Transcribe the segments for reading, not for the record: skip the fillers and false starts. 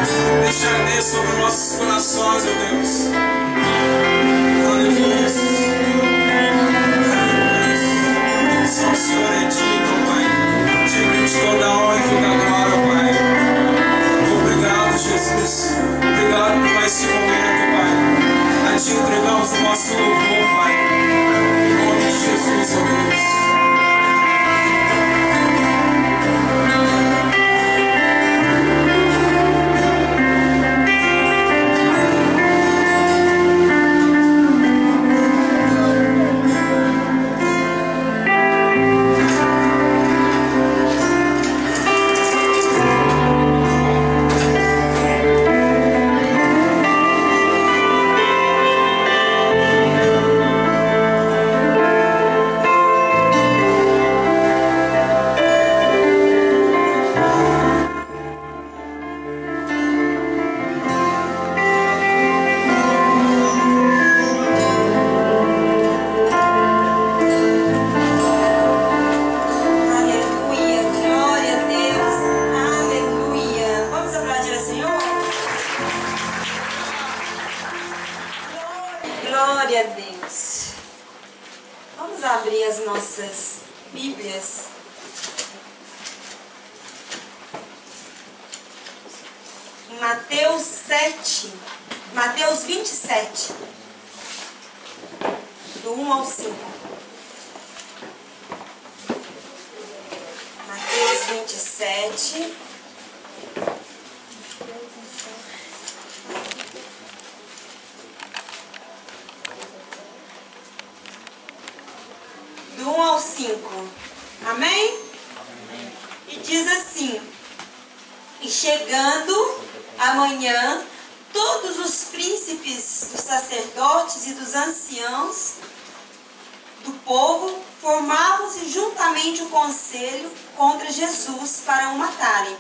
Deixa arder sobre nossos corações, ó Deus. Aleluia. Só o Senhor é digno, Pai. Digno de toda a honra e toda a glória, Pai. Obrigado, Jesus. Obrigado por mais esse momento, Pai. A Ti entregamos o nosso louvor, Pai. Em nome de Jesus, ó Deus. Glória a Deus. Vamos abrir as nossas Bíblias. Em Mateus 7, Mateus 27, do 1 ao 5. Mateus 27. Do 1 ao 5. Amém? E diz assim: e chegando amanhã, todos os príncipes dos sacerdotes e dos anciãos do povo formavam-se juntamente o conselho contra Jesus para o matarem.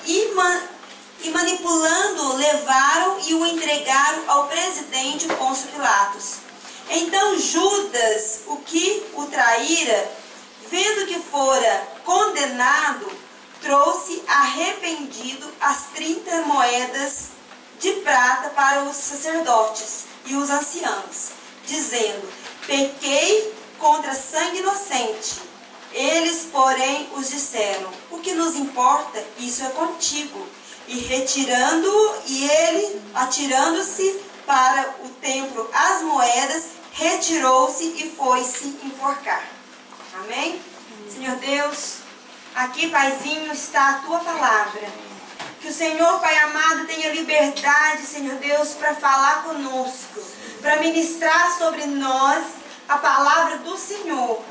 E manipulando-o, levaram e o entregaram ao presidente Pôncio Pilatos. Então Judas, o que o traíra, vendo que fora condenado, trouxe arrependido as 30 moedas de prata para os sacerdotes e os anciãos, dizendo: pequei contra sangue inocente. Eles, porém, os disseram: o que nos importa? Isso é contigo. E retirando-o, e ele, atirando-se para o templo as moedas, retirou-se e foi-se enforcar. Amém? Senhor Deus, aqui, Paizinho, está a Tua palavra. Que o Senhor, Pai amado, tenha liberdade, Senhor Deus, para falar conosco, para ministrar sobre nós a palavra do Senhor.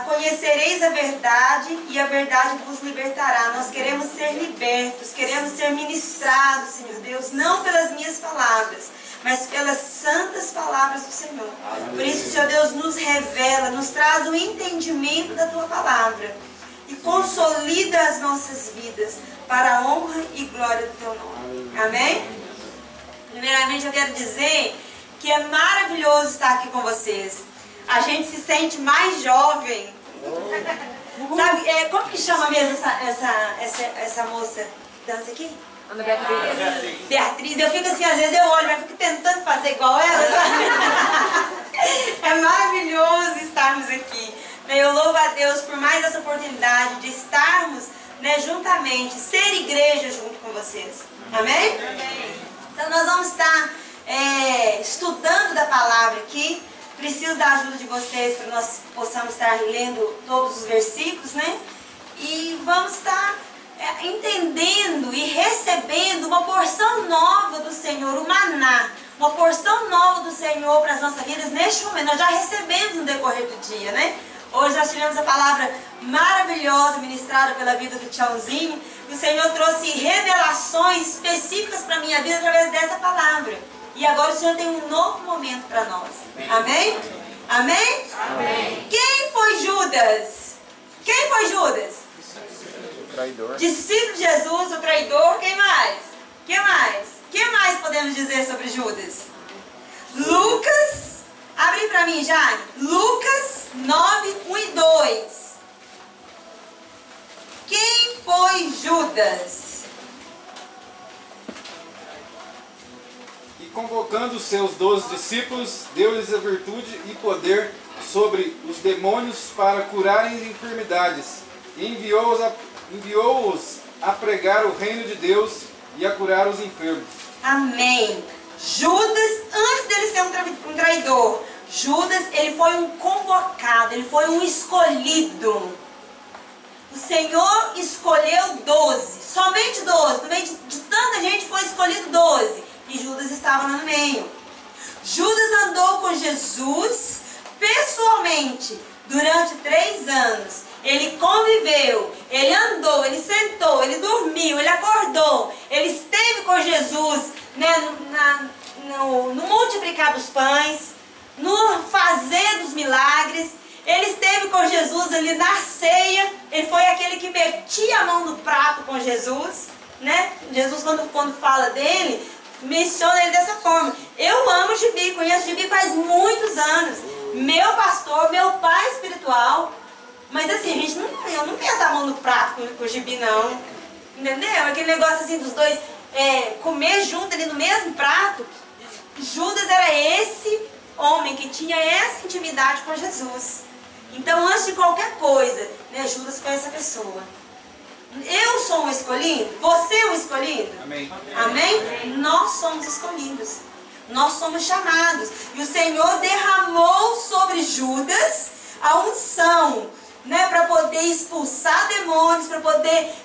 Conhecereis a verdade e a verdade vos libertará. Nós queremos ser libertos, queremos ser ministrados, Senhor Deus, não pelas minhas palavras, mas pelas santas palavras do Senhor. Por isso, Senhor Deus, nos revela, nos traz o entendimento da Tua palavra e consolida as nossas vidas para a honra e glória do Teu nome. Amém? Primeiramente, eu quero dizer que é maravilhoso estar aqui com vocês. A gente se sente mais jovem. Sabe, como que chama mesmo essa moça que dança aqui? Ana Beatriz. Beatriz, eu fico assim, às vezes eu olho, mas fico tentando fazer igual ela, sabe? É maravilhoso estarmos aqui. Eu louvo a Deus por mais essa oportunidade de estarmos, né, juntamente, ser igreja junto com vocês. Amém? Amém. Então nós vamos estar estudando da palavra aqui. Preciso da ajuda de vocês para nós possamos estar lendo todos os versículos, né? E vamos estar entendendo e recebendo uma porção nova do Senhor, o maná, uma porção nova do Senhor para as nossas vidas neste momento. Nós já recebemos no decorrer do dia, né? Hoje nós tivemos a palavra maravilhosa ministrada pela vida do Tchãozinho. O Senhor trouxe revelações específicas para a minha vida através dessa palavra. E agora o Senhor tem um novo momento para nós. Amém? Amém? Amém. Quem foi Judas? Quem foi Judas? O traidor. Discípulo de Jesus, o traidor. Quem mais? Quem mais? Quem mais podemos dizer sobre Judas? Lucas. Abre para mim, Jane. Lucas 9, 1 e 2. Quem foi Judas? convocando os seus 12 discípulos, deu-lhes a virtude e poder sobre os demônios para curarem enfermidades, e enviou-os a pregar o reino de Deus e a curar os enfermos. Amém. Judas, antes dele ser um traidor, Judas, ele foi um convocado, ele foi um escolhido. O Senhor escolheu 12, somente 12, no meio de tanta gente foi escolhido 12, e Judas estava lá no meio. Judas andou com Jesus pessoalmente durante 3 anos. Ele conviveu, ele andou, ele sentou, ele dormiu, ele acordou, ele esteve com Jesus, né, no multiplicar dos pães, no fazer dos milagres. Ele esteve com Jesus ali na ceia. Ele foi aquele que metia a mão no prato com Jesus, né? Jesus, quando fala dele, menciona ele dessa forma. Eu amo o Gibi, conheço o Gibi faz muitos anos. Meu pastor, meu pai espiritual. Mas assim, eu não meto a mão no prato com o Gibi, não. Entendeu? Aquele negócio assim dos dois comer junto ali no mesmo prato. Judas era esse homem que tinha essa intimidade com Jesus. Então, antes de qualquer coisa, né, Judas foi essa pessoa. Eu sou um escolhido? Você é um escolhido? Amém. Amém? Nós somos escolhidos. Nós somos chamados. E o Senhor derramou sobre Judas a unção, né, para poder expulsar demônios, para poder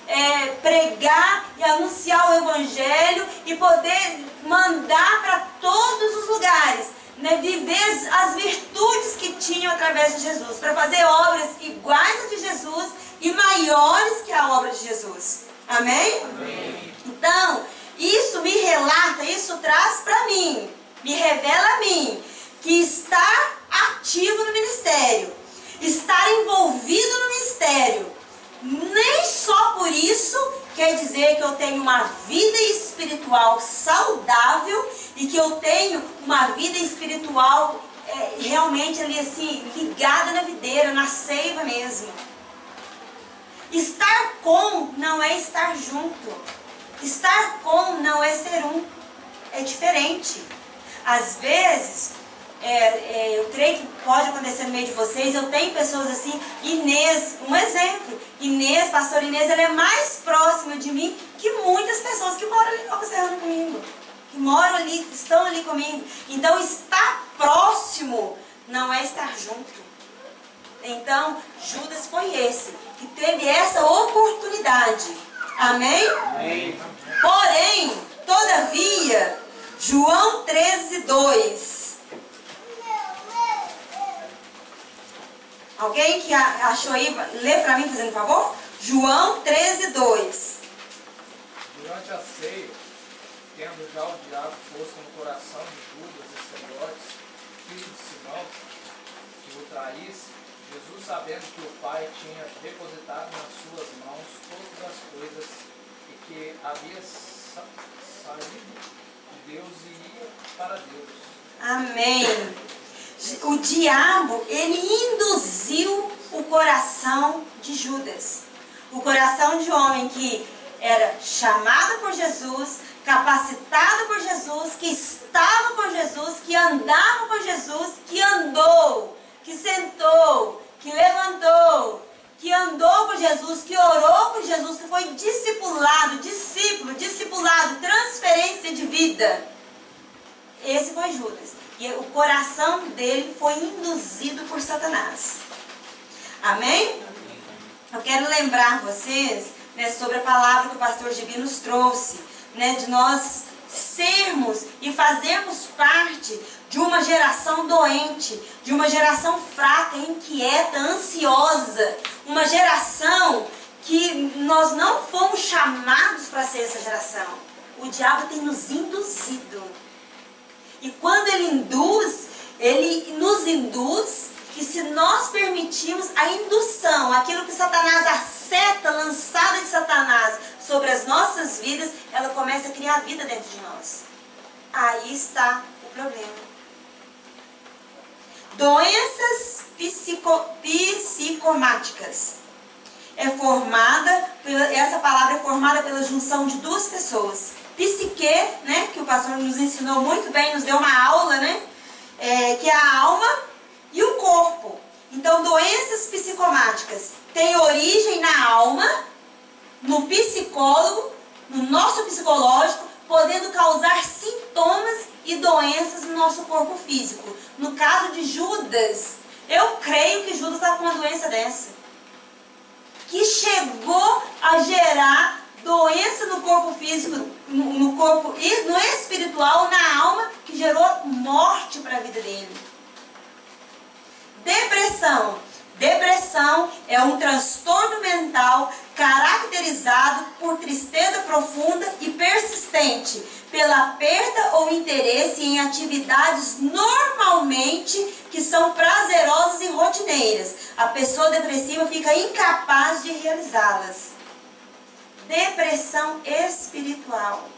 pregar e anunciar o Evangelho e poder mandar para todos os lugares, né, viver as virtudes que tinham através de Jesus, para fazer obras iguais às de Jesus e maiores que a obra de Jesus. Amém? Amém. Então, isso me relata, isso traz para mim, me revela a mim, que estar ativo no ministério, estar envolvido no ministério, nem só por isso quer dizer que eu tenho uma vida espiritual saudável e que eu tenho uma vida espiritual realmente ali assim, ligada na videira, na seiva mesmo. Estar com não é estar junto. Estar com não é ser um. É diferente. Às vezes, eu creio que pode acontecer no meio de vocês, eu tenho pessoas assim, Inês, um exemplo, Inês, pastor Inês, ela é mais próxima de mim que muitas pessoas que moram ali em Nova Serrana comigo, que moram ali, estão ali comigo. Então, estar próximo não é estar junto. Então, Judas foi esse, que teve essa oportunidade. Amém? Amém. Porém, todavia, João 13:2. Alguém que achou aí, lê para mim, fazendo favor? João 13:2. Durante a ceia, tendo já o diabo posto no coração de Judas Iscariotes, filho de Simão, que o traísse, Jesus, sabendo que o Pai tinha depositado nas suas mãos todas as coisas e que havia saído de Deus e ia para Deus. Amém. O diabo, ele induziu o coração de Judas. O coração de homem que era chamado por Jesus, capacitado por Jesus, que estava com Jesus, que andava com Jesus, que andou, que sentou, que levantou, que andou com Jesus, que orou com Jesus, que foi discipulado, discipulado, transferência de vida. Esse foi Judas. E o coração dele foi induzido por Satanás. Amém? Eu quero lembrar vocês, né, sobre a palavra que o pastor Gibi nos trouxe, né, de nós sermos e fazermos parte de uma geração doente, de uma geração fraca, inquieta, ansiosa, uma geração que nós não fomos chamados para ser essa geração. O diabo tem nos induzido. E quando ele nos induz, que se nós permitirmos a indução, aquilo que Satanás, a seta lançada de Satanás sobre as nossas vidas, ela começa a criar vida dentro de nós. Aí está o problema. Doenças psicomáticas. Essa palavra é formada pela junção de duas pessoas. psique, né, que o pastor nos ensinou muito bem, nos deu uma aula, né, que é a alma e o corpo. Então, doenças psicomáticas têm origem na alma, no psicólogo, no nosso psicológico, podendo causar sintomas e doenças no nosso corpo físico. No caso de Judas, eu creio que Judas está com uma doença dessa, que chegou a gerar doença no corpo físico, no corpo e no espiritual, na alma, que gerou morte para a vida dele. Depressão. Depressão é um transtorno mental caracterizado por tristeza profunda e persistente, pela perda ou interesse em atividades normalmente que são prazerosas e rotineiras. A pessoa depressiva fica incapaz de realizá-las. Depressão espiritual.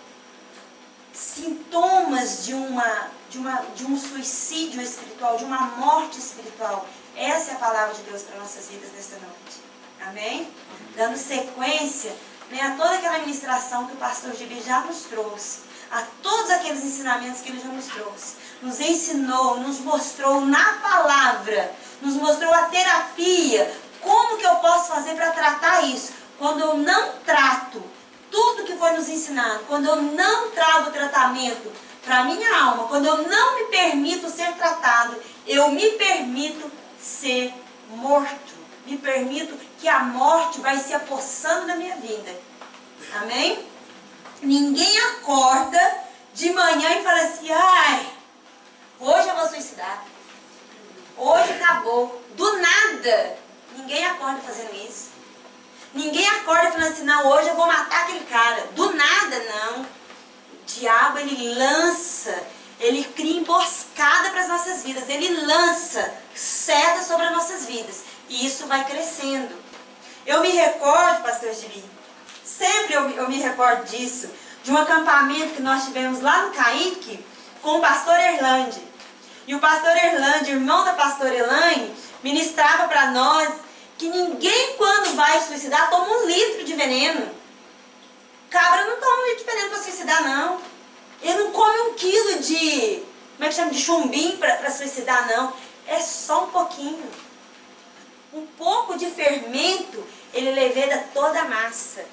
Sintomas de um suicídio espiritual, de uma morte espiritual. Essa é a palavra de Deus para nossas vidas nesta noite. Amém? Dando sequência, né, a toda aquela ministração que o pastor Gibi já nos trouxe, a todos aqueles ensinamentos que ele já nos trouxe. Nos ensinou, nos mostrou na palavra, nos mostrou a terapia, como que eu posso fazer para tratar isso. Quando eu não trato tudo que foi nos ensinado, quando eu não trago tratamento para a minha alma, quando eu não me permito ser tratado, eu me permito ser morto. Me permito que a morte vai se apossando da minha vida. Amém? Ninguém acorda de manhã e fala assim, ai, hoje eu vou suicidar. Hoje acabou. Do nada. Ninguém acorda fazendo isso. Ninguém acorda falando assim, não, hoje eu vou matar aquele cara. Do nada, não. O diabo, ele lança, ele cria emboscada para as nossas vidas. Ele lança seta sobre as nossas vidas. E isso vai crescendo. Eu me recordo, pastor Gibi, sempre eu me recordo disso, de um acampamento que nós tivemos lá no Caique, com o pastor Erlande. E o pastor Erlande, irmão da pastora Elaine, ministrava para nós que ninguém, quando vai suicidar, toma 1 litro de veneno. Cabra não toma 1 litro de veneno para suicidar, não. Ele não come 1 quilo de, como é que chama, de chumbim para suicidar, não. É só um pouquinho. Um pouco de fermento, ele leveda toda a massa.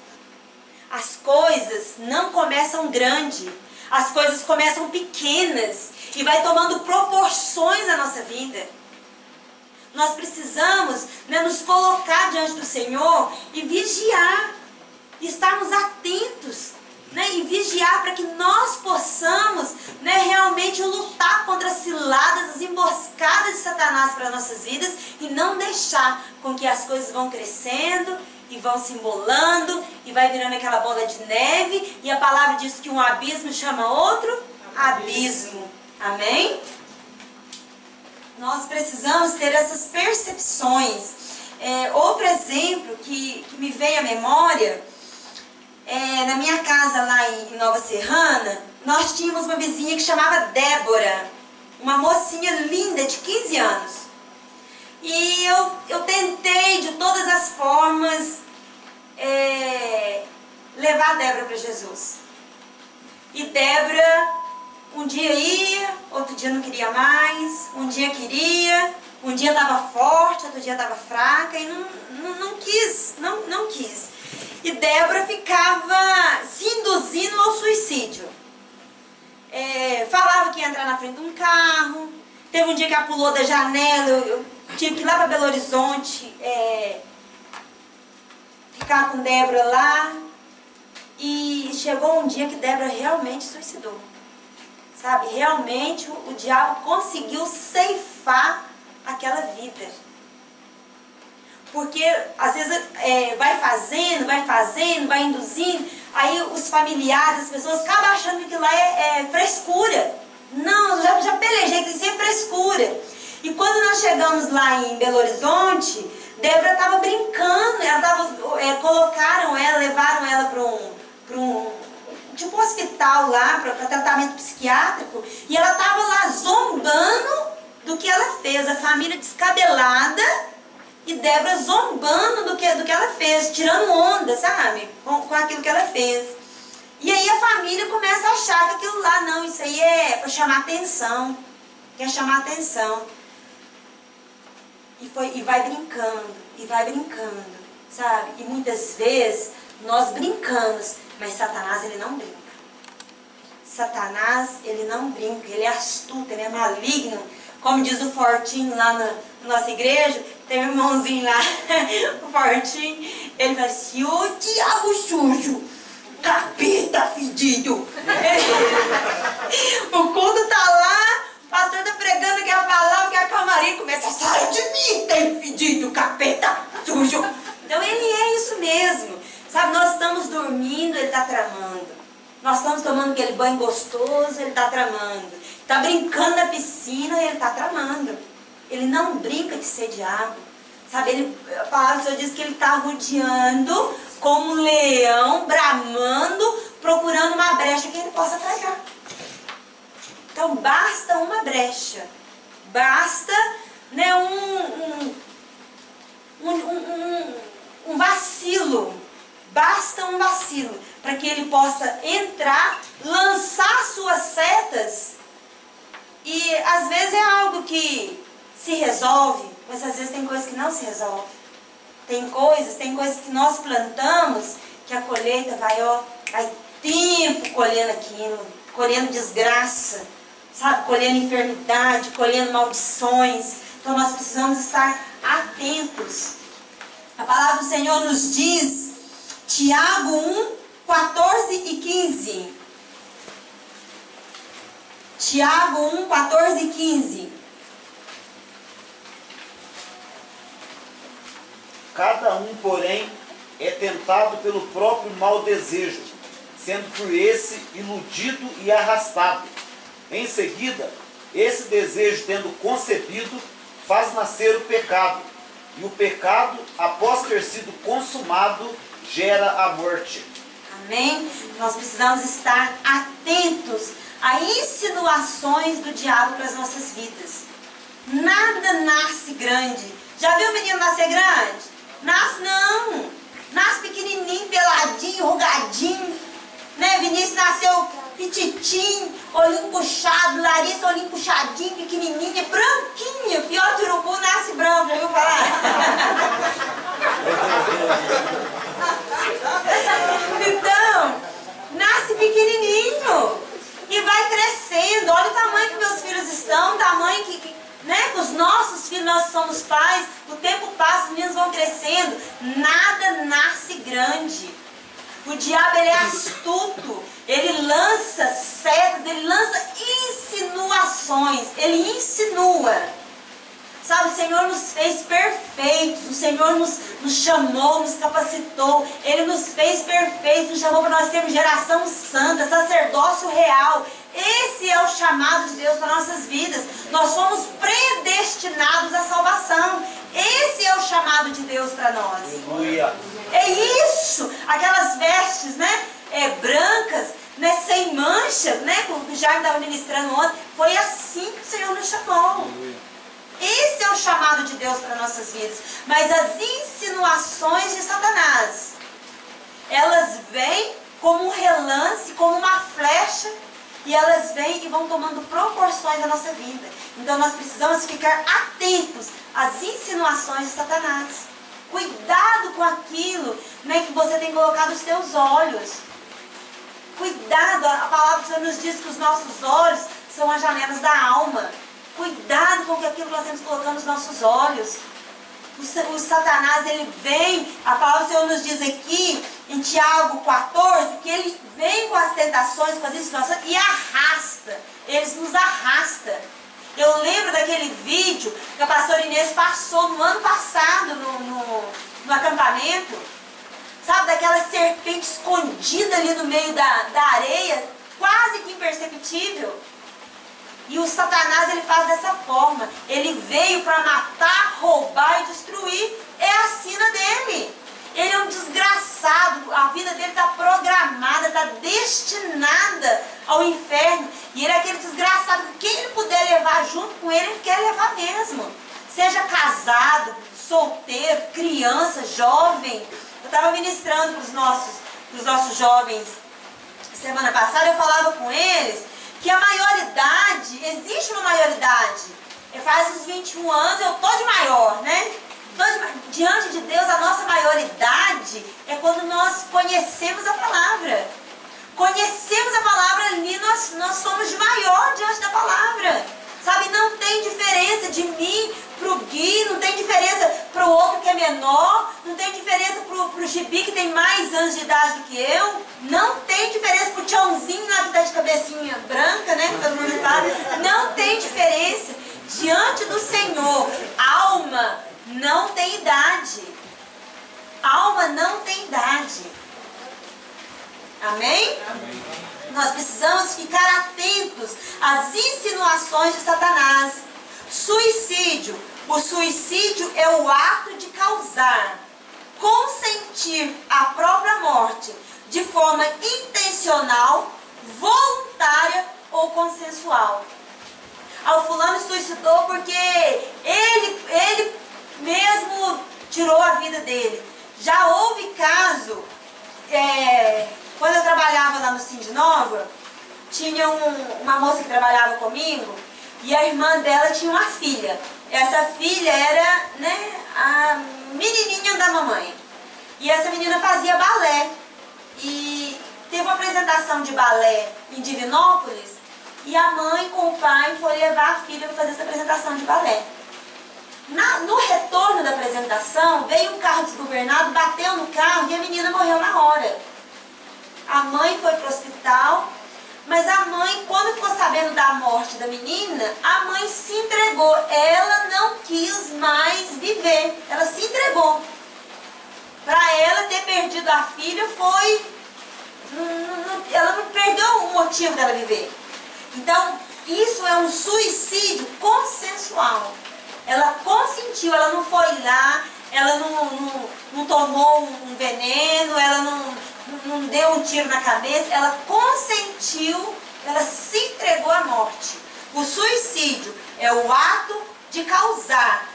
As coisas não começam grande, as coisas começam pequenas e vai tomando proporções na nossa vida. Nós precisamos, né, nos colocar diante do Senhor e vigiar, e estarmos atentos, né, e vigiar para que nós possamos, né, realmente lutar contra as ciladas, as emboscadas de Satanás para nossas vidas e não deixar com que as coisas vão crescendo e vão se embolando e vai virando aquela bola de neve, e a palavra diz que um abismo chama outro abismo. Amém? Nós precisamos ter essas percepções. Outro exemplo que me veio à memória, na minha casa lá em Nova Serrana, nós tínhamos uma vizinha que chamava Débora, uma mocinha linda de 15 anos. E eu tentei de todas as formas levar a Débora para Jesus. E Débora, um dia ia, outro dia não queria mais, um dia queria, um dia estava forte, outro dia estava fraca e não quis. E Débora ficava se induzindo ao suicídio. Falava que ia entrar na frente de um carro. Teve um dia que ela pulou da janela, eu tive que ir lá para Belo Horizonte, ficar com Débora lá. E chegou um dia que Débora realmente suicidou. Sabe, realmente o diabo conseguiu ceifar aquela vida. Porque às vezes vai fazendo, vai induzindo, aí os familiares, as pessoas acabam achando que aquilo lá é frescura. Não, já pelejei que isso é frescura. E quando nós chegamos lá em Belo Horizonte, Débora estava brincando, colocaram ela, levaram ela para um tipo um hospital lá, para tratamento psiquiátrico, e ela estava lá zombando do que ela fez, a família descabelada, e Débora zombando do que ela fez, tirando onda, sabe, com aquilo que ela fez. E aí a família começa achar que aquilo lá não, isso aí é para chamar atenção. Quer chamar atenção. E vai brincando, sabe? E muitas vezes nós brincamos, mas Satanás, ele não brinca. Satanás, ele não brinca, ele é astuto, ele é maligno. Como diz o Fortinho lá na nossa igreja, tem um irmãozinho lá, o Fortinho, ele fala assim: ô diabo sujo, capeta fedido. O culto tá lá, o pastor tá pregando aquela palavra, que a camarim começa a sair de mim, tem fedido, capeta sujo. Então ele é isso mesmo. Sabe, nós estamos dormindo, ele está tramando. Nós estamos tomando aquele banho gostoso, ele está tramando. Está brincando na piscina, ele está tramando. Ele não brinca de ser diabo. Sabe, a palavra do Senhor diz que ele está rodeando como um leão, bramando, procurando uma brecha que ele possa tragar. Então basta uma brecha. Basta, né, um vacilo. Basta um vacilo para que ele possa entrar, lançar suas setas. E às vezes é algo que se resolve, mas às vezes tem coisas que não se resolve. Tem coisas que nós plantamos que a colheita vai tempo colhendo aquilo, colhendo desgraça, sabe? Colhendo enfermidade, colhendo maldições. Então nós precisamos estar atentos. A palavra do Senhor nos diz, Tiago 1, 14 e 15. Tiago 1, 14 e 15. Cada um, porém, é tentado pelo próprio mau desejo, sendo por esse iludido e arrastado. Em seguida, esse desejo, tendo concebido, faz nascer o pecado. E o pecado, após ter sido consumado, gera a morte. Amém? Nós precisamos estar atentos a insinuações do diabo para as nossas vidas. Nada nasce grande. Já viu o menino nascer grande? Nasce não. Nasce pequenininho, peladinho, rugadinho. Né? Vinícius nasceu pititinho, olhinho puxado. Larissa, olhinho puxadinho, pequenininha, branquinha. Pior que urubu, nasce branco. Já viu falar? Então, nasce pequenininho e vai crescendo. Olha o tamanho que meus filhos estão, o tamanho que né, os nossos filhos, nós somos pais, o tempo passa, os meninos vão crescendo. Nada nasce grande. O diabo, ele é astuto, ele lança setas, ele lança insinuações, ele insinua. Sabe, o Senhor nos fez perfeitos, o Senhor nos chamou, nos capacitou, Ele nos fez perfeitos, nos chamou para nós termos geração santa, sacerdócio real. Esse é o chamado de Deus para nossas vidas. Nós somos predestinados à salvação. Esse é o chamado de Deus para nós. Aleluia. É isso, aquelas vestes, né, brancas, né, sem mancha, né, como o Jair estava ministrando ontem, foi assim que o Senhor nos chamou. Aleluia. Esse é o chamado de Deus para nossas vidas. Mas as insinuações de Satanás, elas vêm como um relance, como uma flecha, e elas vêm e vão tomando proporções da nossa vida. Então nós precisamos ficar atentos às insinuações de Satanás. Cuidado com aquilo, né, que você tem colocado os seus olhos. Cuidado, a palavra do Senhor nos diz que os nossos olhos são as janelas da alma. Cuidado com aquilo que nós temos colocando nos nossos olhos. O Satanás, ele vem, a palavra do Senhor nos diz aqui, em Tiago 14, que ele vem com as tentações, com as insinuações e arrasta. Eles nos arrastam. Eu lembro daquele vídeo que a pastora Inês passou no ano passado, no acampamento. Sabe, daquela serpente escondida ali no meio da areia, quase que imperceptível. E o Satanás, ele faz dessa forma. Ele veio para matar, roubar e destruir. É a sina dele. Ele é um desgraçado. A vida dele está programada, está destinada ao inferno. E ele é aquele desgraçado que quem ele puder levar junto com ele, ele quer levar mesmo. Seja casado, solteiro, criança, jovem. Eu estava ministrando para os nossos jovens semana passada, eu falava com eles que a maioridade, existe uma maioridade. Faz uns 21 anos, eu tô de maior, né? Diante de Deus, a nossa maioridade é quando nós conhecemos a palavra. Conhecemos a palavra ali, nós somos de maior diante da palavra. Sabe, não tem diferença de mim pro Gui, não tem diferença pro outro que é menor, não tem diferença pro Gibi que tem mais anos de idade do que eu, não tem diferença pro Tchãozinho lá que tá de cabecinha branca, né? Todo mundo fala. Não tem diferença. Diante do Senhor, alma não tem idade. Alma não tem idade. Amém? Amém. Nós precisamos ficar atentos às insinuações de Satanás. Suicídio. O suicídio é o ato de causar, consentir a própria morte de forma intencional, voluntária ou consensual. O fulano suicidou porque ele mesmo tirou a vida dele. Já houve caso, quando eu trabalhava lá no Cindy Nova, tinha uma moça que trabalhava comigo e a irmã dela tinha uma filha. Essa filha era, né, a menininha da mamãe. E essa menina fazia balé. E teve uma apresentação de balé em Divinópolis e a mãe com o pai foi levar a filha para fazer essa apresentação de balé. No retorno da apresentação, veio um carro desgovernado, bateu no carro e a menina morreu na hora. A mãe foi para o hospital, mas a mãe, quando ficou sabendo da morte da menina, a mãe se entregou. Ela não quis mais viver, ela se entregou. Para ela ter perdido a filha ela não perdeu o motivo dela viver. Então, isso é um suicídio consensual. Ela consentiu, ela não foi lá, ela não tomou um veneno, ela não deu um tiro na cabeça, ela consentiu, ela se entregou à morte. O suicídio é o ato de causar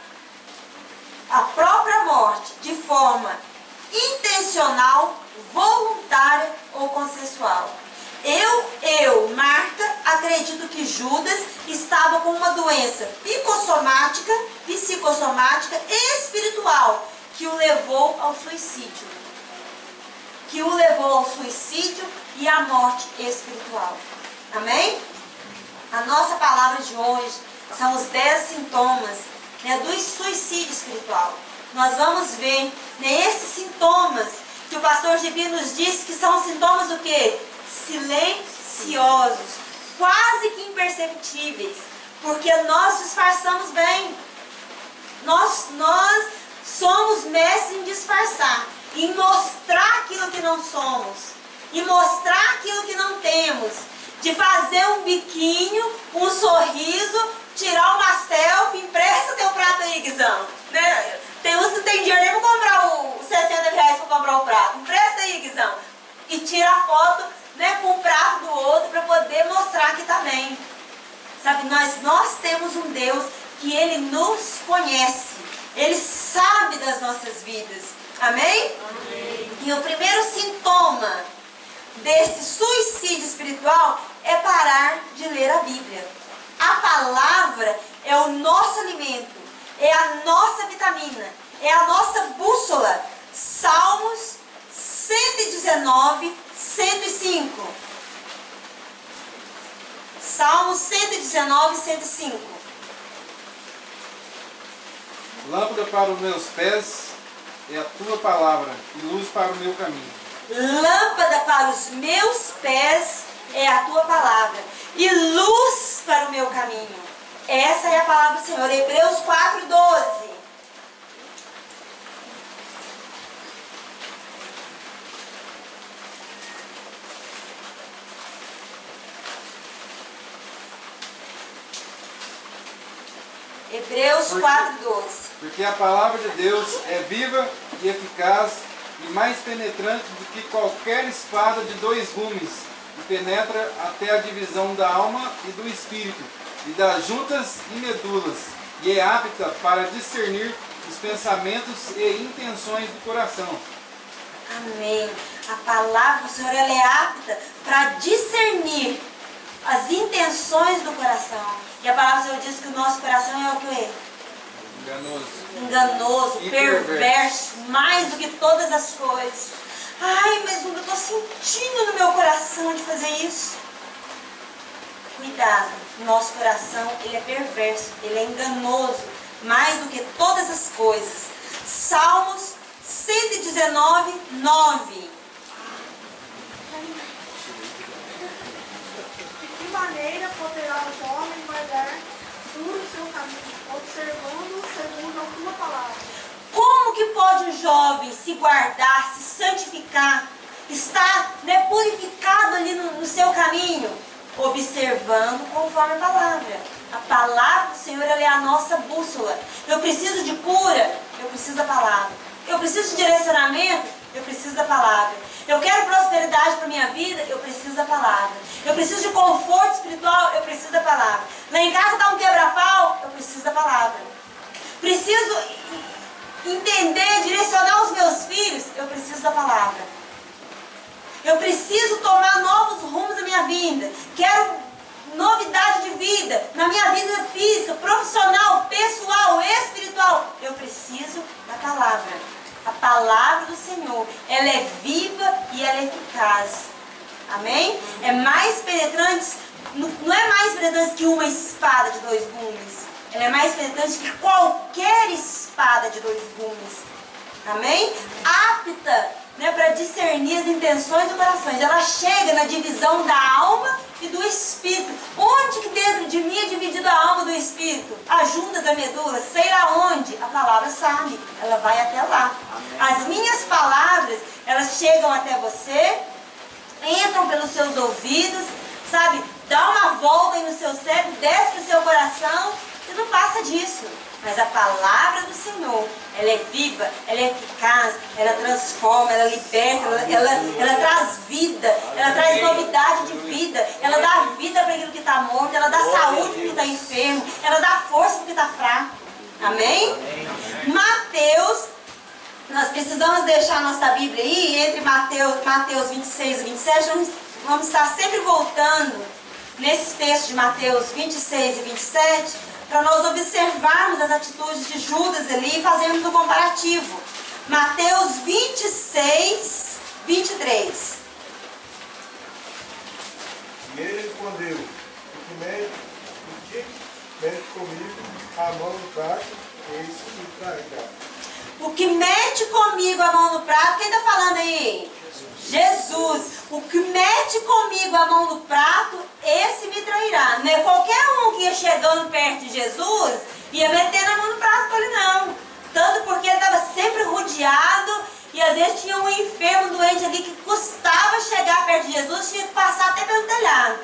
a própria morte de forma intencional, voluntária ou consensual. Eu, Marta, acredito que Judas estava com uma doença psicossomática e espiritual que o levou ao suicídio. E à morte espiritual. Amém? A nossa palavra de hoje são os 10 sintomas, né, do suicídio espiritual. Nós vamos ver, né, esses sintomas que o pastor Gibi nos disse que são sintomas do quê? Silenciosos, quase que imperceptíveis, porque nós disfarçamos bem. Nós somos mestres em disfarçar, em mostrar aquilo que não somos, em mostrar aquilo que não temos, de fazer um biquinho, um sorriso, tirar uma selfie, empresta teu prato aí, Guizão. Né? Tem uns que não tem dinheiro nem para comprar os 60 reais para comprar o prato. Empresta aí, Guizão. E tira a foto, né, com o prato do outro para poder mostrar que está bem. Sabe, nós temos um Deus que Ele nos conhece. Ele sabe das nossas vidas. Amém? Amém. E o primeiro sintoma desse suicídio espiritual é parar de ler a Bíblia. A palavra é o nosso alimento, é a nossa vitamina, é a nossa bússola. Salmos 119, 105. Salmos 119, 105. Lâmpada para os meus pés é a tua palavra e luz para o meu caminho. Lâmpada para os meus pés é a tua palavra e luz para o meu caminho. Essa é a palavra do Senhor. Hebreus 4:12. Hebreus 4:12. Porque a palavra de Deus é viva e eficaz e mais penetrante do que qualquer espada de 2 gumes, e penetra até a divisão da alma e do espírito, e das juntas e medulas, e é apta para discernir os pensamentos e intenções do coração. Amém. A palavra do Senhor, ela é apta para discernir as intenções do coração. E a palavra do Senhor diz que o nosso coração é o que? Enganoso, E perverso, mais do que todas as coisas. Ai, mas eu estou sentindo no meu coração de fazer isso. Cuidado, o nosso coração, ele é perverso, ele é enganoso, mais do que todas as coisas. Salmos 119, 9. De que maneira poderá o homem guardar puro o seu caminho, observando segundo a tua palavra? Como que pode um jovem se guardar, se santificar, estar purificado ali no seu caminho? Observando conforme a palavra. A palavra do Senhor, ela é a nossa bússola. Eu preciso de cura, eu preciso da palavra. Eu preciso de direcionamento, eu preciso da palavra. Eu quero prosperidade para minha vida, eu preciso da palavra. Eu preciso de conforto espiritual, eu preciso da palavra. Lá em casa dá um quebra-pau, eu preciso da palavra. Preciso entender, direcionar os meus filhos, eu preciso da palavra. Eu preciso tomar novos rumos na minha vida. Quero novidade de vida na minha vida física, profissional, pessoal, espiritual. Eu preciso da palavra. A palavra do Senhor, ela é viva e ela é eficaz. Amém? É mais penetrante, não é mais penetrante que uma espada de 2 gumes. Ela é mais penetrante que qualquer espada de 2 gumes. Amém? Apta para discernir as intenções do coração. Ela chega na divisão da alma e do espírito. Onde que dentro de mim é dividida a alma do espírito? A junta da medula, sei lá onde. A palavra sabe, ela vai até lá. Amém. As minhas palavras, elas chegam até você, entram pelos seus ouvidos, sabe? Dá uma volta aí no seu cérebro, desce pro seu coração e não passa disso. Mas a palavra do Senhor, ela é viva, ela é eficaz, ela transforma, ela liberta, ela traz vida, ela traz novidade de vida, ela dá vida para aquilo que está morto, ela dá saúde para o que está enfermo, ela dá força para o que está fraco. Amém? Mateus, nós precisamos deixar a nossa Bíblia aí, entre Mateus 26 e 27, vamos estar sempre voltando nesses textos de Mateus 26 e 27, para nós observarmos as atitudes de Judas ali e fazermos um comparativo. Mateus 26, 23. E ele respondeu: o que mete comigo a mão no prato, esse me trairá. O que mete comigo a mão no prato, quem está falando aí? Jesus. O que mete comigo a mão no prato, esse me trairá. Não é qualquer um que ia chegando perto de Jesus ia metendo a mão no prato para ele, não. Tanto porque ele estava sempre rodeado e às vezes tinha um enfermo, um doente ali que custava chegar perto de Jesus, tinha que passar até pelo telhado.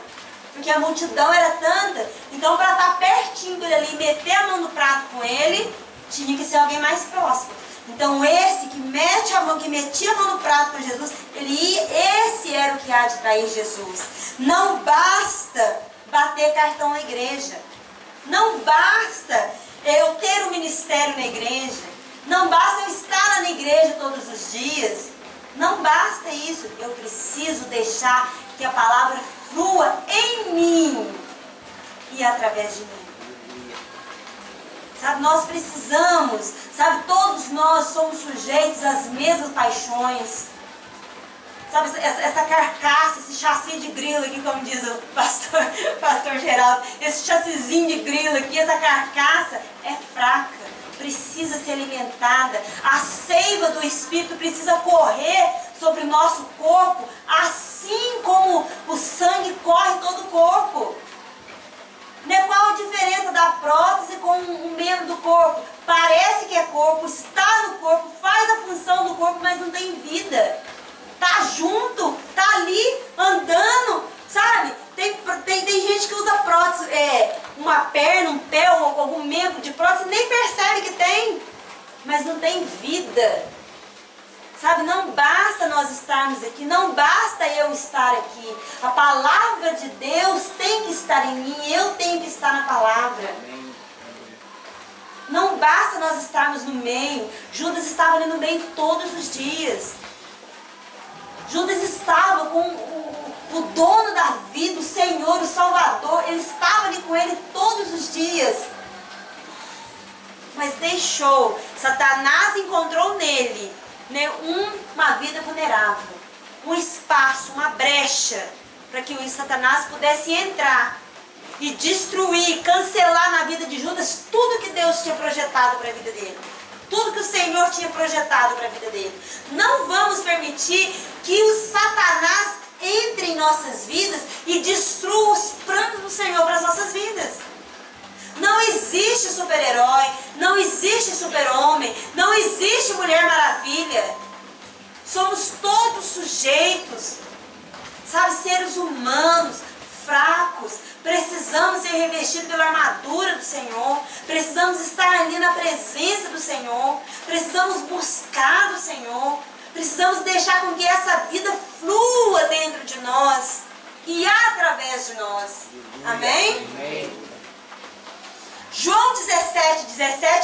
Porque a multidão era tanta, então para estar pertinho dele ali e meter a mão no prato com ele, tinha que ser alguém mais próximo. Então esse que metia a mão no prato para Jesus, esse era o que há de trair Jesus. Não basta bater cartão na igreja. Não basta eu ter um ministério na igreja. Não basta eu estar lá na igreja todos os dias. Não basta isso. Eu preciso deixar que a palavra flua em mim e através de mim. Sabe, nós precisamos, sabe, todos nós somos sujeitos às mesmas paixões. Sabe, essa carcaça, esse chassi de grilo aqui, como diz o pastor Geraldo, esse chassizinho de grilo aqui, essa carcaça é fraca, precisa ser alimentada. A seiva do Espírito precisa correr sobre o nosso corpo, assim como o sangue corre todo o corpo. Qual a diferença da prótese com um membro do corpo? Parece que é corpo, está no corpo, faz a função do corpo, mas não tem vida. Está junto, está ali, andando, sabe? Tem gente que usa prótese, uma perna, um pé ou algum membro de prótese, nem percebe que tem, mas não tem vida. Sabe, não basta nós estarmos aqui, não basta eu estar aqui. A palavra de Deus tem que estar em mim, eu tenho que estar na palavra. Não basta nós estarmos no meio. Judas estava ali no meio todos os dias. Judas estava com o dono da vida, o Senhor, o Salvador. Ele estava ali com ele todos os dias. Mas deixou. Satanás encontrou nele, né, uma vida vulnerável. Um espaço, uma brecha, para que o Satanás pudesse entrar e destruir, cancelar na vida de Judas tudo que Deus tinha projetado para a vida dele. Tudo que o Senhor tinha projetado para a vida dele. Não vamos permitir que o Satanás entre em nossas vidas e destrua os planos do Senhor para as nossas vidas. Não existe super-herói, não existe super-homem, não existe Mulher Maravilha. Somos todos sujeitos, sabe, seres humanos, fracos. Precisamos ser revestidos pela armadura do Senhor. Precisamos estar ali na presença do Senhor. Precisamos buscar do Senhor. Precisamos deixar com que essa vida flua dentro de nós e através de nós. Amém? Amém. João 17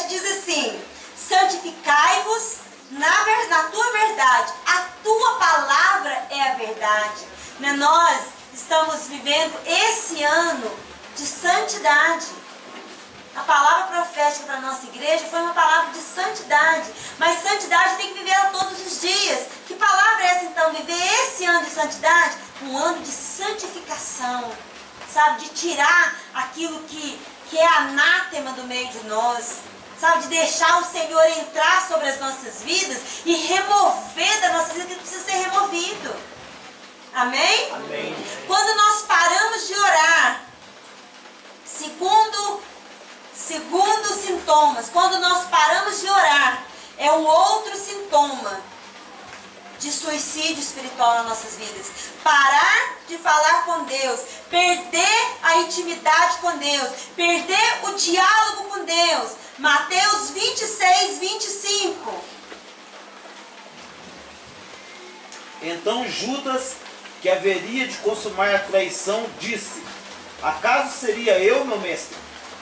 diz assim: santificai-vos na tua verdade. A tua palavra é a verdade. Nós estamos vivendo esse ano de santidade. A palavra profética para a nossa igreja foi uma palavra de santidade. Mas santidade tem que viver ela todos os dias. Que palavra é essa então? Viver esse ano de santidade? Um ano de santificação. Sabe? De tirar aquilo que é anátema do meio de nós. Sabe? De deixar o Senhor entrar sobre as nossas vidas e remover da nossa vida aquilo que precisa ser removido. Amém? Amém. Quando nós paramos de orar, segundo sintomas, quando nós paramos de orar, é um outro sintoma de suicídio espiritual nas nossas vidas. Parar de falar com Deus, perder a intimidade com Deus, perder o diálogo com Deus. Mateus 26, 25. Então Judas, que haveria de consumar a traição, disse: acaso seria eu, meu mestre?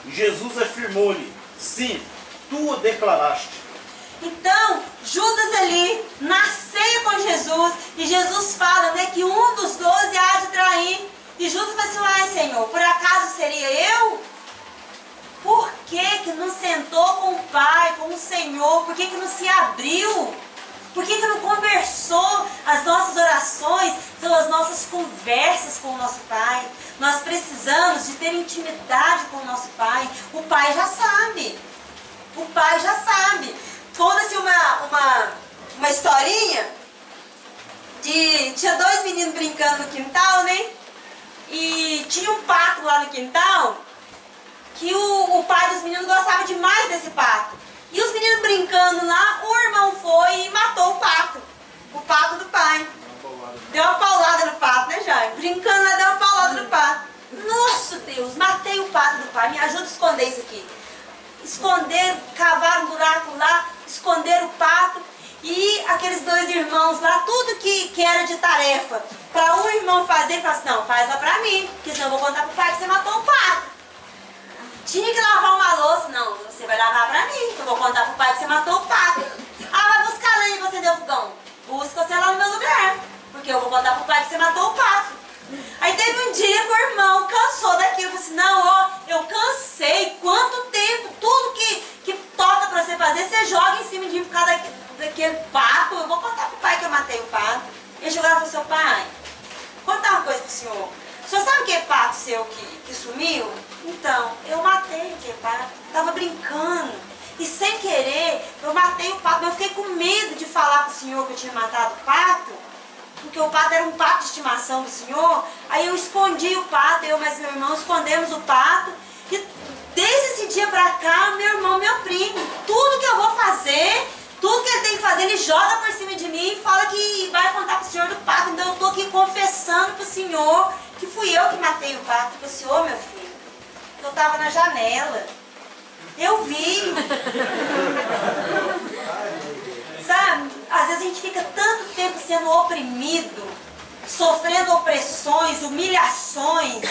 E Jesus afirmou-lhe: sim, tu o declaraste. Então, Judas ali, na ceia com Jesus, e Jesus fala, né, que um dos 12 há de trair. E Judas fala assim: ai, Senhor, por acaso seria eu? Por que não sentou com o Pai, com o Senhor? Por que não se abriu? Por que não conversou? As nossas orações são as nossas conversas com o nosso Pai. Nós precisamos de ter intimidade com o nosso Pai. O Pai já sabe. O Pai já sabe. Conta-se uma historinha tinha 2 meninos brincando no quintal, né? E tinha um pato lá no quintal que o pai dos meninos gostava demais desse pato. E os meninos brincando lá, o irmão foi e matou o pato do pai. Deu uma paulada no pato, né, Jair? Brincando lá, deu uma paulada no pato. Nossa, Deus, matei o pato do pai. Me ajuda a esconder isso aqui. Esconderam, cavaram um buraco lá, esconderam o pato. E aqueles 2 irmãos lá, tudo que era de tarefa, para um irmão fazer, ele falou assim: não, faz lá pra mim, porque senão eu vou contar pro pai que você matou o pato. Tinha que lavar uma louça, não, você vai lavar pra mim, que eu vou contar pro pai que você matou o pato. Ah, vai buscar lenha pra acender o fogão. Busca você lá no meu lugar, porque eu vou contar pro pai que você matou o pato. Aí teve um dia que o irmão cansou daquilo, falou assim: não, ó, eu cansei, quanto tempo, tudo que toca pra você fazer, você joga em cima de mim por causa daquele pato. Eu vou contar pro pai que eu matei o pato. Ele chegou lá e falou: seu pai, vou contar uma coisa pro senhor. O senhor sabe aquele pato seu que sumiu? Então, eu matei aquele pato, tava brincando. E sem querer, eu matei o pato. Eu fiquei com medo de falar pro senhor que eu tinha matado o pato, porque o pato era um pato de estimação do senhor. Aí eu escondi o pato, eu mais meu irmão escondemos o pato. E desde esse dia pra cá, meu irmão me oprime. Tudo que eu vou fazer, tudo que ele tem que fazer, ele joga por cima de mim e fala que vai contar pro senhor do pato. Então eu tô aqui confessando pro senhor que fui eu que matei o pato. Eu falei: senhor, meu filho, eu tava na janela, eu vi. Sabe, às vezes a gente fica tanto tempo sendo oprimido, sofrendo opressões, humilhações,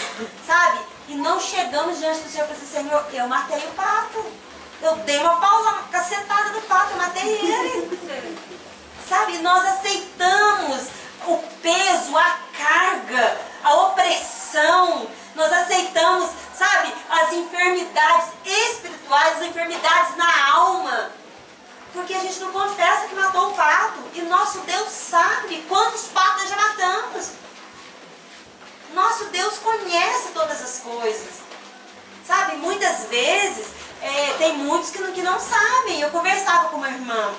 sabe? E não chegamos diante do Senhor e falamos assim: Senhor, eu matei o pato. Eu dei uma paulada, uma cacetada do pato, eu matei ele. Sabe, nós aceitamos o peso, a carga, a opressão. Nós aceitamos, sabe, as enfermidades espirituais, as enfermidades na alma. Porque a gente não confessa que matou o pato. E nosso Deus sabe quantos patos nós já matamos. Nosso Deus conhece todas as coisas. Sabe, muitas vezes, tem muitos que não sabem. Eu conversava com uma irmã,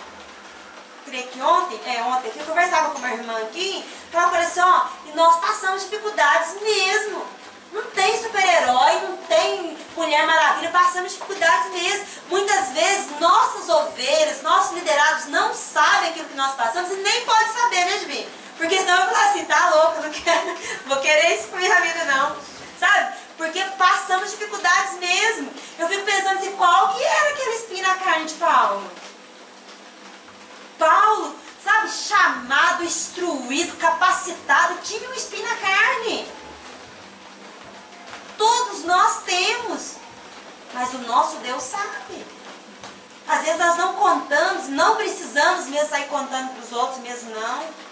creio que ontem aqui, eu conversava com uma irmã aqui, ela falou assim, ó, e nós passamos dificuldades mesmo. Não tem super-herói, não tem Mulher Maravilha, passamos dificuldades mesmo. Muitas vezes, nossas ovelhas, nossos liderados não sabem aquilo que nós passamos e nem pode saber, né, Jimmy? Porque senão eu vou falar assim, tá louco, não quero, vou querer isso pra minha vida não. Sabe? Porque passamos dificuldades mesmo. Eu fico pensando assim, qual que era aquele espinho na carne de Paulo? Paulo, sabe, chamado, instruído, capacitado, tinha um espinho na carne. Todos nós temos, mas o nosso Deus sabe. Às vezes nós não contamos, não precisamos mesmo sair contando para os outros mesmo não.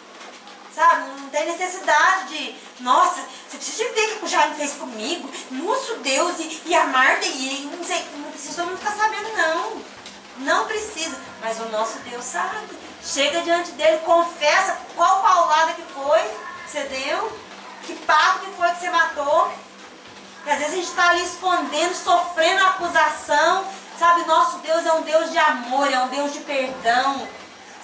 Sabe, não tem necessidade de, nossa, você precisa ver o que o Jaime fez comigo, nosso Deus, e a Marta, e não sei, não precisa todo mundo ficar sabendo não. Não precisa, mas o nosso Deus sabe. Chega diante dele, confessa qual paulada que foi que você deu, que pato que foi que você matou. E às vezes a gente está ali escondendo, sofrendo acusação. Sabe, nosso Deus é um Deus de amor, é um Deus de perdão.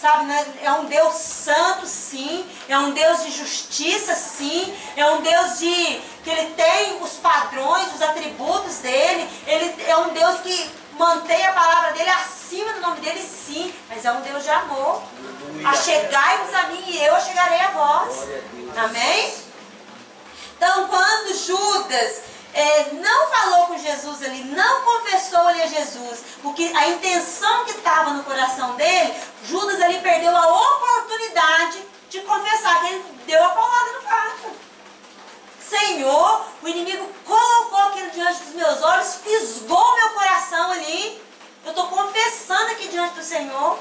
Sabe, né? É um Deus santo, sim. É um Deus de justiça, sim. É um Deus que ele tem os padrões, os atributos dele. Ele é um Deus que mantém a palavra dele acima do nome dele, sim. Mas é um Deus de amor. Achegai-vos a mim e eu achegarei a vós. Amém? Então, quando Judas não falou com Jesus ali, não confessou ali a Jesus, porque a intenção que estava no coração dele, Judas ali perdeu a oportunidade de confessar que ele deu a paulada no pato. Senhor, o inimigo colocou aquilo diante dos meus olhos, fisgou meu coração ali. Eu estou confessando aqui diante do Senhor.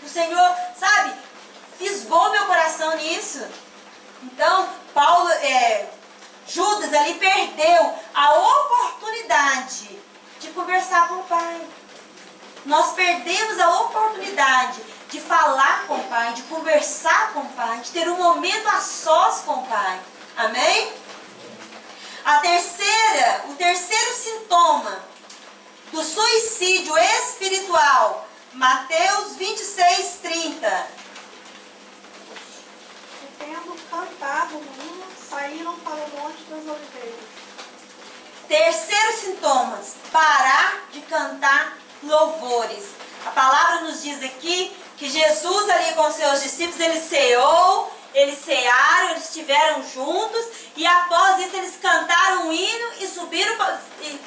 O Senhor, sabe, fisgou meu coração nisso. Então, Judas ali perdeu a oportunidade de conversar com o Pai. Nós perdemos a oportunidade de falar com o Pai, de conversar com o Pai, de ter um momento a sós com o Pai. Amém? O terceiro sintoma do suicídio espiritual, Mateus 26, 30. Tendo cantado no hino, saíram para o Monte das Oliveiras. Terceiro sintoma, parar de cantar louvores. A palavra nos diz aqui que Jesus ali com seus discípulos, ele ceou, eles cearam, eles estiveram juntos e após isso eles cantaram um hino e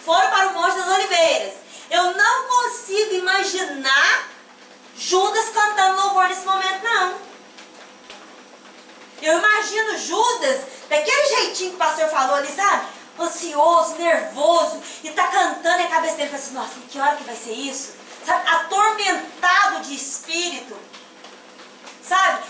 foram para o Monte das Oliveiras. Eu não consigo imaginar Judas cantando louvor nesse momento, não. Eu imagino Judas, daquele jeitinho que o pastor falou ali, sabe? Ansioso, nervoso, e tá cantando e a cabeça dele fala assim, nossa, que hora que vai ser isso? Sabe? Atormentado de espírito, sabe?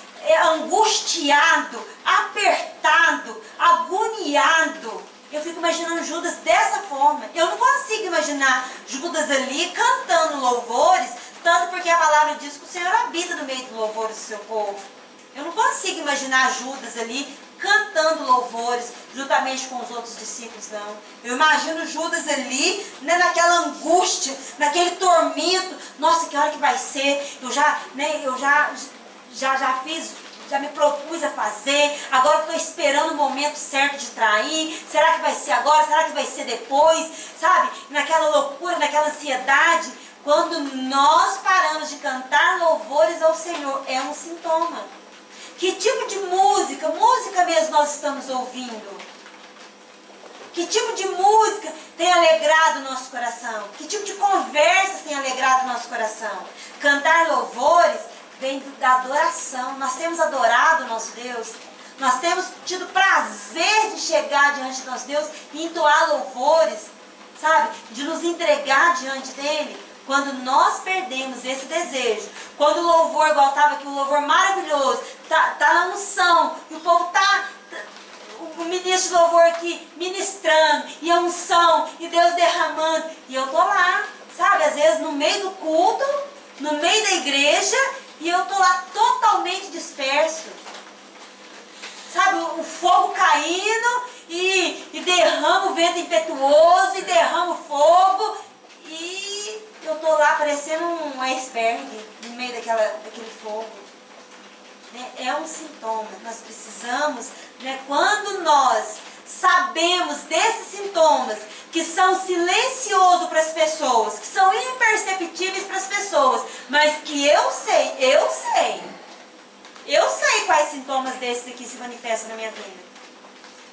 Angustiado, apertado, agoniado. Eu fico imaginando Judas dessa forma. Eu não consigo imaginar Judas ali cantando louvores, tanto porque a palavra diz que o Senhor habita no meio dos louvores do seu povo. Eu não consigo imaginar Judas ali cantando louvores juntamente com os outros discípulos, não. Eu imagino Judas ali, né, naquela angústia, naquele tormento. Nossa, que hora que vai ser? Eu já fiz, já me propus a fazer. Agora estou esperando o momento certo de trair. Será que vai ser agora? Será que vai ser depois? Sabe? Naquela loucura, naquela ansiedade. Quando nós paramos de cantar louvores ao Senhor, é um sintoma. Que tipo de música mesmo nós estamos ouvindo? Que tipo de música tem alegrado o nosso coração? Que tipo de conversas tem alegrado o nosso coração? Cantar louvores vem da adoração. Nós temos adorado o nosso Deus. Nós temos tido prazer de chegar diante do nosso Deus e entoar louvores, sabe? De nos entregar diante dele. Quando nós perdemos esse desejo, quando o louvor, igual estava aqui, um louvor maravilhoso, tá na unção, e o povo o ministro de louvor aqui ministrando, e a unção, e Deus derramando, e eu tô lá, sabe, às vezes no meio do culto, no meio da igreja, e eu tô lá totalmente disperso, sabe, o fogo caindo, e derrama o vento impetuoso, e derrama o fogo, e eu tô lá parecendo um iceberg, no meio daquele fogo. É um sintoma. Nós precisamos, quando nós sabemos desses sintomas que são silenciosos para as pessoas, que são imperceptíveis para as pessoas, mas que eu sei quais sintomas desses aqui se manifestam na minha vida.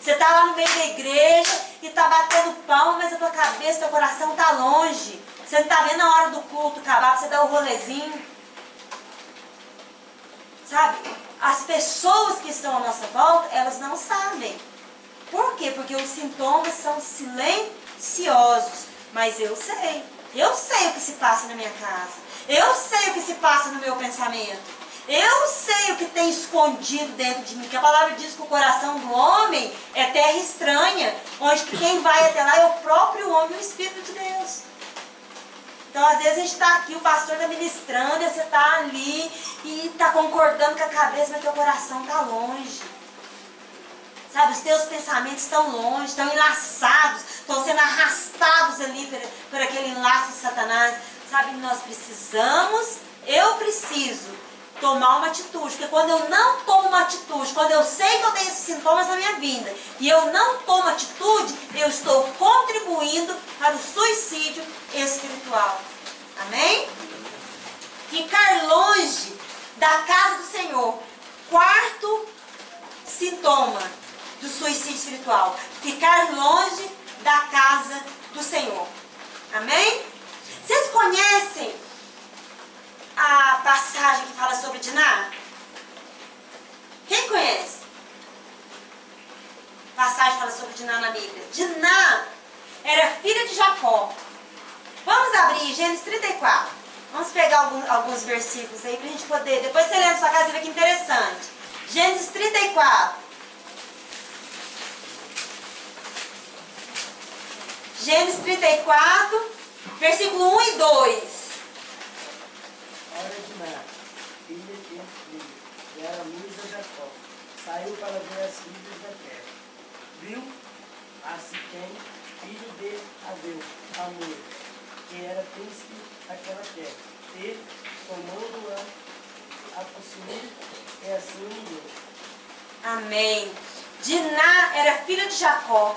Você está lá no meio da igreja e está batendo palma, mas a tua cabeça, teu coração está longe. Você não está vendo a hora do culto acabar, você dá o rolezinho. Sabe, as pessoas que estão à nossa volta, elas não sabem. Por quê? Porque os sintomas são silenciosos. Mas eu sei o que se passa na minha casa. Eu sei o que se passa no meu pensamento. Eu sei o que tem escondido dentro de mim. Que a palavra diz que o coração do homem é terra estranha, onde quem vai até lá é o próprio homem, o Espírito de Deus. Então, às vezes a gente está aqui, o pastor está ministrando, e você está ali e está concordando com a cabeça, mas teu coração está longe. Sabe, os teus pensamentos estão longe, estão enlaçados, estão sendo arrastados ali por aquele enlace de Satanás. Sabe, eu preciso tomar uma atitude, porque quando eu não tomo uma atitude, quando eu sei que eu tenho esses sintomas na minha vida, e eu não tomo atitude, eu estou contribuindo para o suicídio espiritual. Amém? Ficar longe da casa do Senhor. Quarto sintoma do suicídio espiritual. Ficar longe da casa do Senhor. Amém? Vocês conhecem a passagem que fala sobre Diná? Quem conhece? A passagem que fala sobre Diná na Bíblia. Diná era filha de Jacó. Vamos abrir Gênesis 34. Vamos pegar alguns versículos aí para a gente poder... Depois você lê na sua casa e vê que interessante. Gênesis 34. Gênesis 34, versículo 1 e 2. Ora Diná, filha de Eli, e era luz a Jacó, saiu para ver as filhas da terra. Viu a Siquém, filho de Abel, Amor, que era príncipe daquela terra, e tomando-a a possuir, e assim uniu. Amém. Diná era filha de Jacó.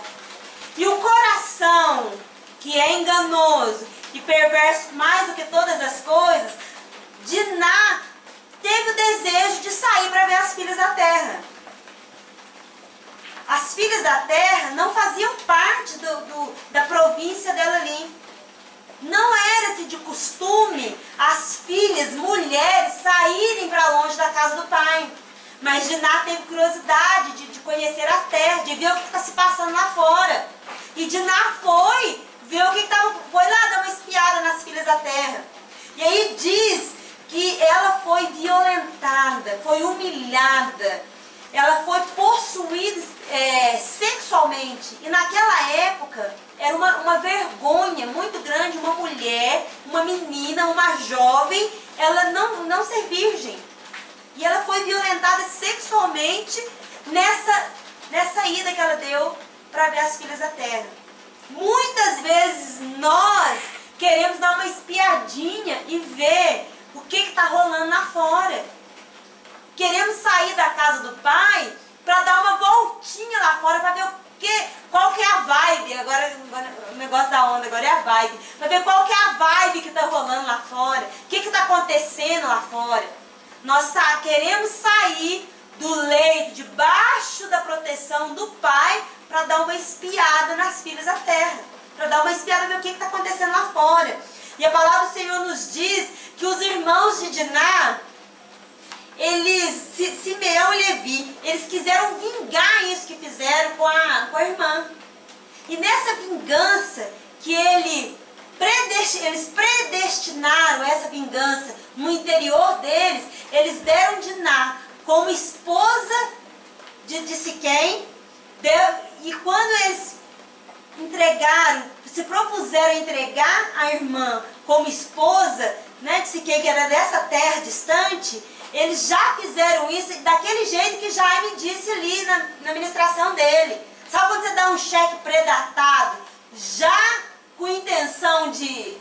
E o coração, que é enganoso e perverso mais do que todas as coisas, Diná teve o desejo de sair para ver as filhas da terra. As filhas da terra não faziam parte da província dela ali. Não era-se de costume as filhas, mulheres, saírem para longe da casa do pai. Mas Diná teve curiosidade de conhecer a terra, de ver o que está se passando lá fora. E Diná foi ver o que estava, foi lá dar uma espiada nas filhas da terra. E aí diz que ela foi violentada, foi humilhada, ela foi possuída sexualmente. E naquela época era uma vergonha muito grande uma mulher, uma menina, uma jovem, ela não ser virgem. E ela foi violentada sexualmente nessa ida que ela deu para ver as filhas da terra. Muitas vezes nós queremos dar uma espiadinha e ver o que está rolando lá fora. Queremos sair da casa do pai para dar uma voltinha lá fora para ver qual que é a vibe. Agora o negócio da onda agora é a vibe. Para ver qual que é a vibe que está rolando lá fora. O que está acontecendo lá fora. Nós queremos sair do leito, debaixo da proteção do pai, para dar uma espiada nas filhas da terra. Para dar uma espiada, ver o que está acontecendo lá fora. E a palavra do Senhor nos diz que os irmãos de Diná, Simeão e Levi, eles quiseram vingar isso que fizeram com a irmã. E nessa vingança que eles predestinaram essa vingança no interior deles, eles deram Diná como esposa de Siquém, e quando eles se propuseram a entregar a irmã como esposa, né, de Siquém, que era dessa terra distante, eles já fizeram isso daquele jeito que Jaime disse ali na ministração dele. Sabe quando você dá um cheque predatado, já com intenção de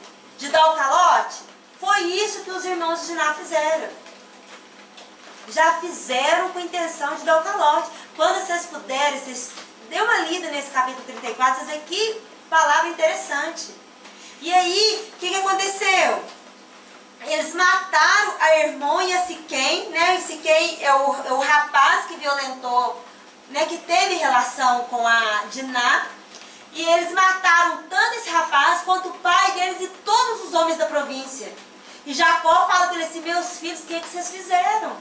dar o calote? Foi isso que os irmãos de Diná fizeram. Já fizeram com intenção de dar o calote. Quando vocês puderem, vocês dê uma lida nesse capítulo 34, vocês veem que palavra interessante. E aí, o que aconteceu? Eles mataram a irmã e a Siquém, né? E Siquém é o rapaz que violentou, né? Que teve relação com a Diná. E eles mataram tanto esse rapaz quanto o pai deles e todos os homens da província. E Jacó fala para eles assim: meus filhos, o que vocês fizeram?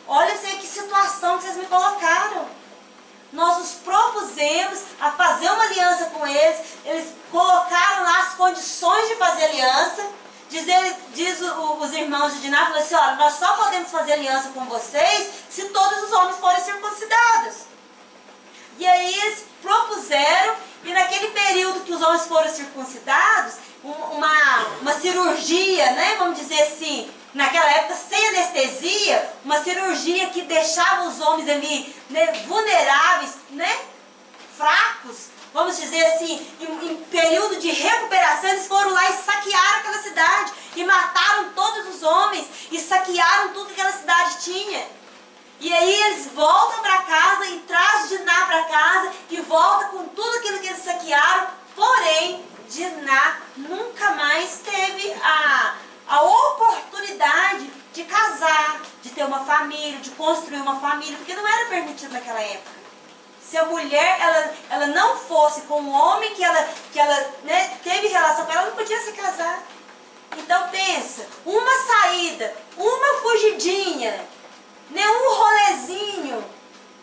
Olha que situação que vocês me colocaram. Nós nos propusemos a fazer uma aliança com eles. Eles colocaram lá as condições de fazer aliança. Diz os irmãos de Diná, falou assim: olha, nós só podemos fazer aliança com vocês se todos os homens forem circuncidados. E aí eles propuseram, e naquele período que os homens foram circuncidados, uma cirurgia, né, vamos dizer assim, naquela época sem anestesia, uma cirurgia que deixava os homens ali, né, vulneráveis, né, fracos, vamos dizer assim, em período de recuperação. Eles foram lá e saquearam aquela cidade, e mataram todos os homens, e saquearam tudo que aquela cidade tinha. E aí eles voltam para casa e trazem Diná para casa e voltam com tudo aquilo que eles saquearam. Porém, Diná nunca mais teve a oportunidade de casar, de ter uma família, de construir uma família, porque não era permitido naquela época. Se a mulher ela não fosse com um homem que ela né, teve relação com ela, não podia se casar. Então pensa, uma saída, uma fugidinha, né, um rolezinho,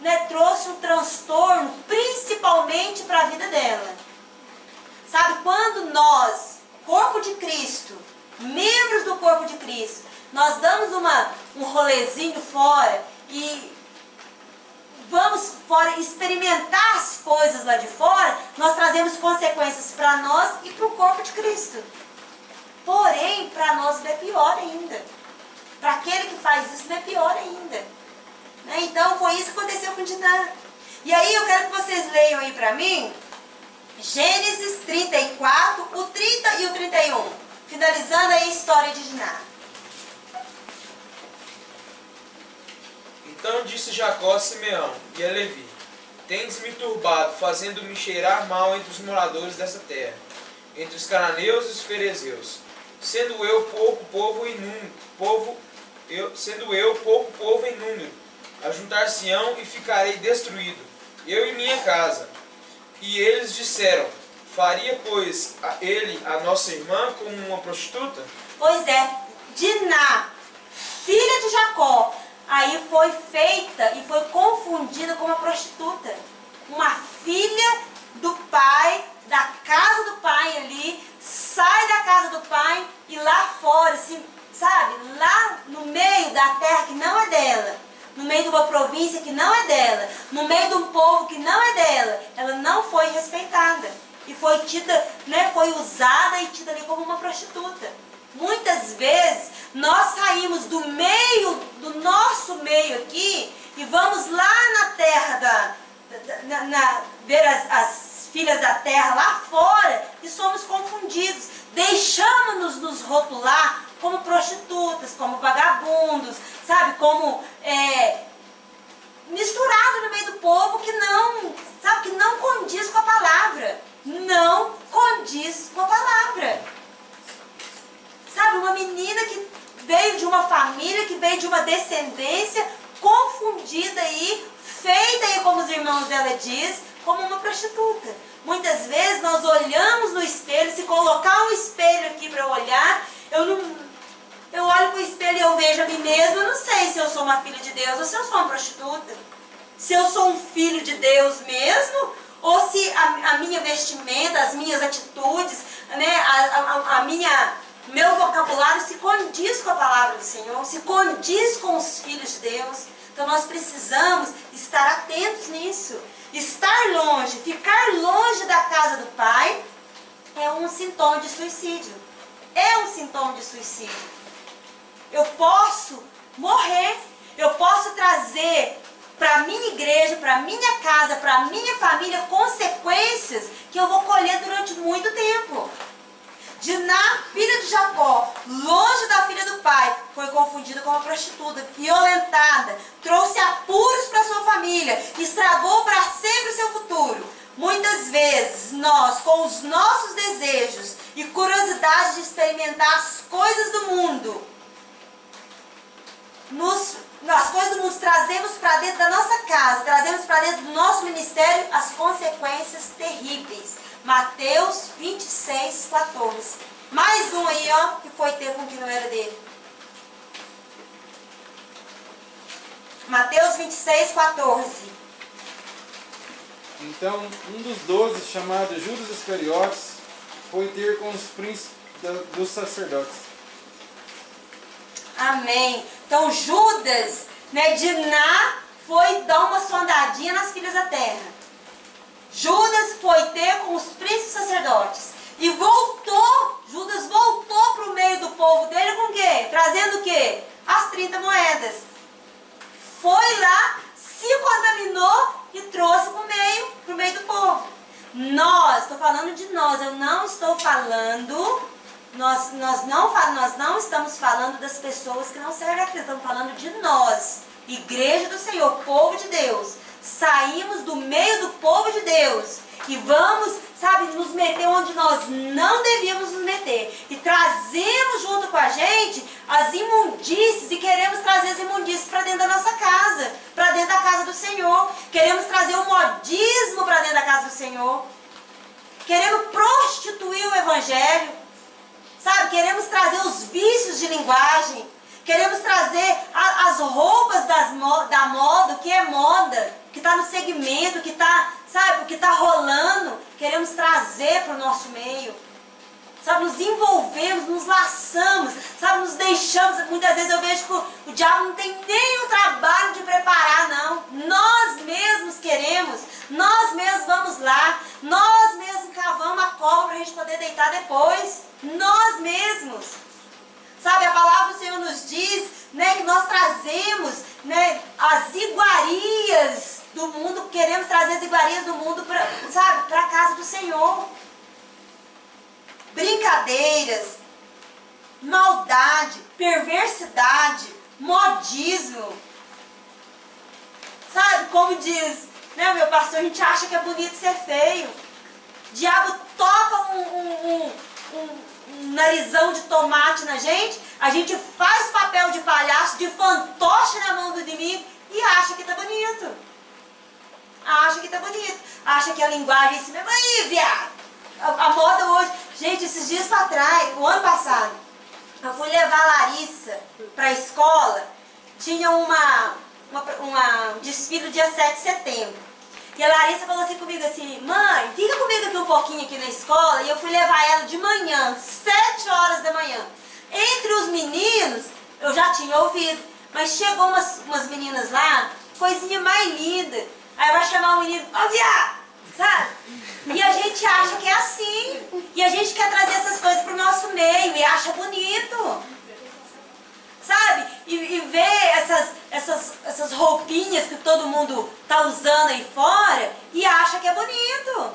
né, trouxe um transtorno, principalmente para a vida dela. Sabe, quando nós, corpo de Cristo, membros do corpo de Cristo, nós damos um rolezinho fora e vamos fora experimentar as coisas lá de fora, nós trazemos consequências para nós e para o corpo de Cristo. Porém, para nós não é pior ainda. Para aquele que faz isso não é pior ainda. Né? Então foi isso que aconteceu com Diná. E aí eu quero que vocês leiam aí para mim Gênesis 34, o 30 e o 31. Finalizando aí a história de Diná. Então disse Jacó a Simeão e a Levi: Tens-me turbado, fazendo-me cheirar mal entre os moradores dessa terra, entre os cananeus e os ferezeus, sendo eu pouco povo em número, ajuntar-se-ão e ficarei destruído, eu e minha casa. E eles disseram: Faria, pois, ele a nossa irmã como uma prostituta? Pois é, Diná, filha de Jacó, aí foi feita e foi confundida com uma prostituta. Uma filha do pai, da casa do pai ali, sai da casa do pai e lá fora, assim, sabe, lá no meio da terra que não é dela, no meio de uma província que não é dela, no meio de um povo que não é dela, ela não foi respeitada. E foi tida, né, foi usada e tida ali como uma prostituta. Muitas vezes nós saímos do nosso meio aqui e vamos lá na terra ver as filhas da terra lá fora e somos confundidos. Deixamos nos rotular como prostitutas, como vagabundos, sabe, como misturado no meio do povo que não condiz com a palavra. Não condiz com a palavra. Sabe, uma menina que veio de uma família, que veio de uma descendência confundida aí, feita aí, como os irmãos dela diz, como uma prostituta. Muitas vezes nós olhamos no espelho, se colocar um espelho aqui para olhar, eu olho para o espelho e eu vejo a mim mesma, eu não sei se eu sou uma filha de Deus ou se eu sou uma prostituta. Se eu sou um filho de Deus mesmo, ou se a minha vestimenta, as minhas atitudes, né, meu vocabulário se condiz com a palavra do Senhor, se condiz com os filhos de Deus. Então nós precisamos estar atentos nisso. Estar longe, ficar longe da casa do Pai é um sintoma de suicídio. É um sintoma de suicídio. Eu posso morrer, eu posso trazer para a minha igreja, para a minha casa, para a minha família consequências que eu vou colher durante muito tempo. Diná, filha de Jacó, longe da filha do pai, foi confundida com uma prostituta, violentada, trouxe apuros para sua família, estragou para sempre o seu futuro. Muitas vezes nós, com os nossos desejos e curiosidade de experimentar as coisas do mundo, as coisas do mundo trazemos para dentro da nossa casa, trazemos para dentro do nosso ministério as consequências terríveis. Mateus 26, 14. Mais um aí, ó, que foi ter com que não era dele. Mateus 26, 14. Então, um dos 12, chamado Judas Iscariotes, foi ter com os príncipes dos sacerdotes. Amém. Então, Judas, né, Diná, foi dar uma sondadinha nas filhas da terra. Judas foi ter com os príncipes sacerdotes. E voltou, Judas voltou para o meio do povo dele com o quê? Trazendo o quê? As 30 moedas. Foi lá, se contaminou e trouxe para o meio do povo. Nós, estou falando de nós, eu não estou falando, nós não estamos falando das pessoas que não servem a Cristo, estamos falando de nós, igreja do Senhor, povo de Deus. Saímos do meio do povo de Deus e vamos, sabe, nos meter onde nós não devíamos nos meter. E trazemos junto com a gente as imundícies e queremos trazer as imundícies para dentro da nossa casa, para dentro da casa do Senhor. Queremos trazer o modismo para dentro da casa do Senhor. Queremos prostituir o Evangelho, sabe? Queremos trazer os vícios de linguagem. Queremos trazer as roupas da moda, o que é moda, que está no segmento, que está, sabe, o que está rolando. Queremos trazer para o nosso meio. Sabe, nos envolvemos, nos laçamos, sabe, nos deixamos. Muitas vezes eu vejo que o diabo não tem nem o trabalho de preparar, não. Nós mesmos queremos, nós mesmos vamos lá, nós mesmos cavamos a cova para a gente poder deitar depois. Nós mesmos. Sabe, a palavra do Senhor nos diz, né, que nós trazemos, né, as iguarias do mundo, queremos trazer as iguarias do mundo para a casa do Senhor. Brincadeiras, maldade, perversidade, modismo. Sabe, como diz, né, o meu pastor, a gente acha que é bonito ser feio. O diabo toca um narizão de tomate na gente, a gente faz papel de palhaço, de fantoche na mão do inimigo e acha que tá bonito. Acha que tá bonito. Acha que a linguagem é assim mesmo. Aí, viado. A moda hoje. Gente, esses dias pra trás, o ano passado, eu fui levar a Larissa pra escola. Tinha um desfile dia 7 de setembro. E a Larissa falou assim comigo assim, mãe, fica comigo aqui um pouquinho aqui na escola. E eu fui levar ela de manhã, 7 horas da manhã. Entre os meninos, eu já tinha ouvido, mas chegou umas meninas lá, coisinha mais linda. Aí vai chamar o menino, ó viado, sabe? E a gente acha que é assim. E a gente quer trazer essas coisas pro nosso meio e acha bonito. Sabe? E ver essas roupinhas que todo mundo tá usando aí fora e acha que é bonito.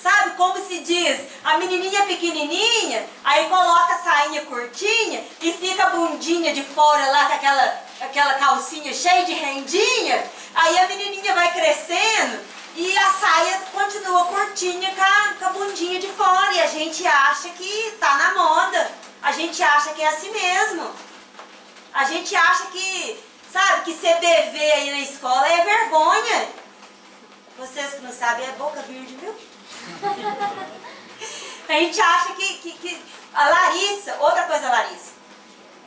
Sabe? Como se diz, a menininha pequenininha, aí coloca a sainha curtinha e fica a bundinha de fora lá com aquela calcinha cheia de rendinha. Aí a menininha vai crescendo e a saia continua curtinha com a bundinha de fora. E a gente acha que tá na moda. A gente acha que é assim mesmo. A gente acha que, sabe, que ser bebê aí na escola é vergonha. Vocês que não sabem, é boca virgem, viu? A gente acha que a Larissa, outra coisa, Larissa.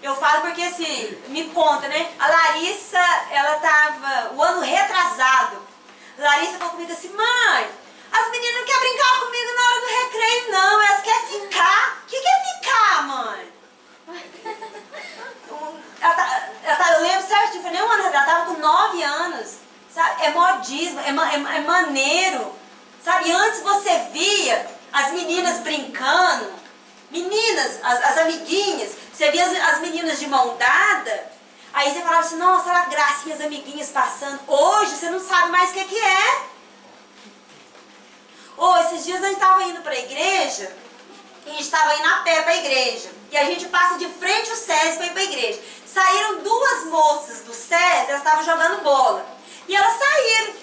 Eu falo porque assim, me conta, né? A Larissa, ela tava o ano retrasado. A Larissa falou comigo assim, mãe, as meninas não querem brincar comigo na hora do recreio, não. Elas querem ficar. O que é ficar, mãe? Eu lembro certinho, falei, Sabe, antes você via as meninas brincando, meninas, as amiguinhas, você via as meninas de mão dada, aí você falava assim, nossa, olha a gracinha, as amiguinhas passando. Hoje você não sabe mais o que é. Esses dias a gente estava indo para a igreja, e a gente estava indo a pé para a igreja, e a gente passa de frente ao SESI para ir para a igreja. Saíram duas moças do SESI, elas estavam jogando bola, e elas saíram,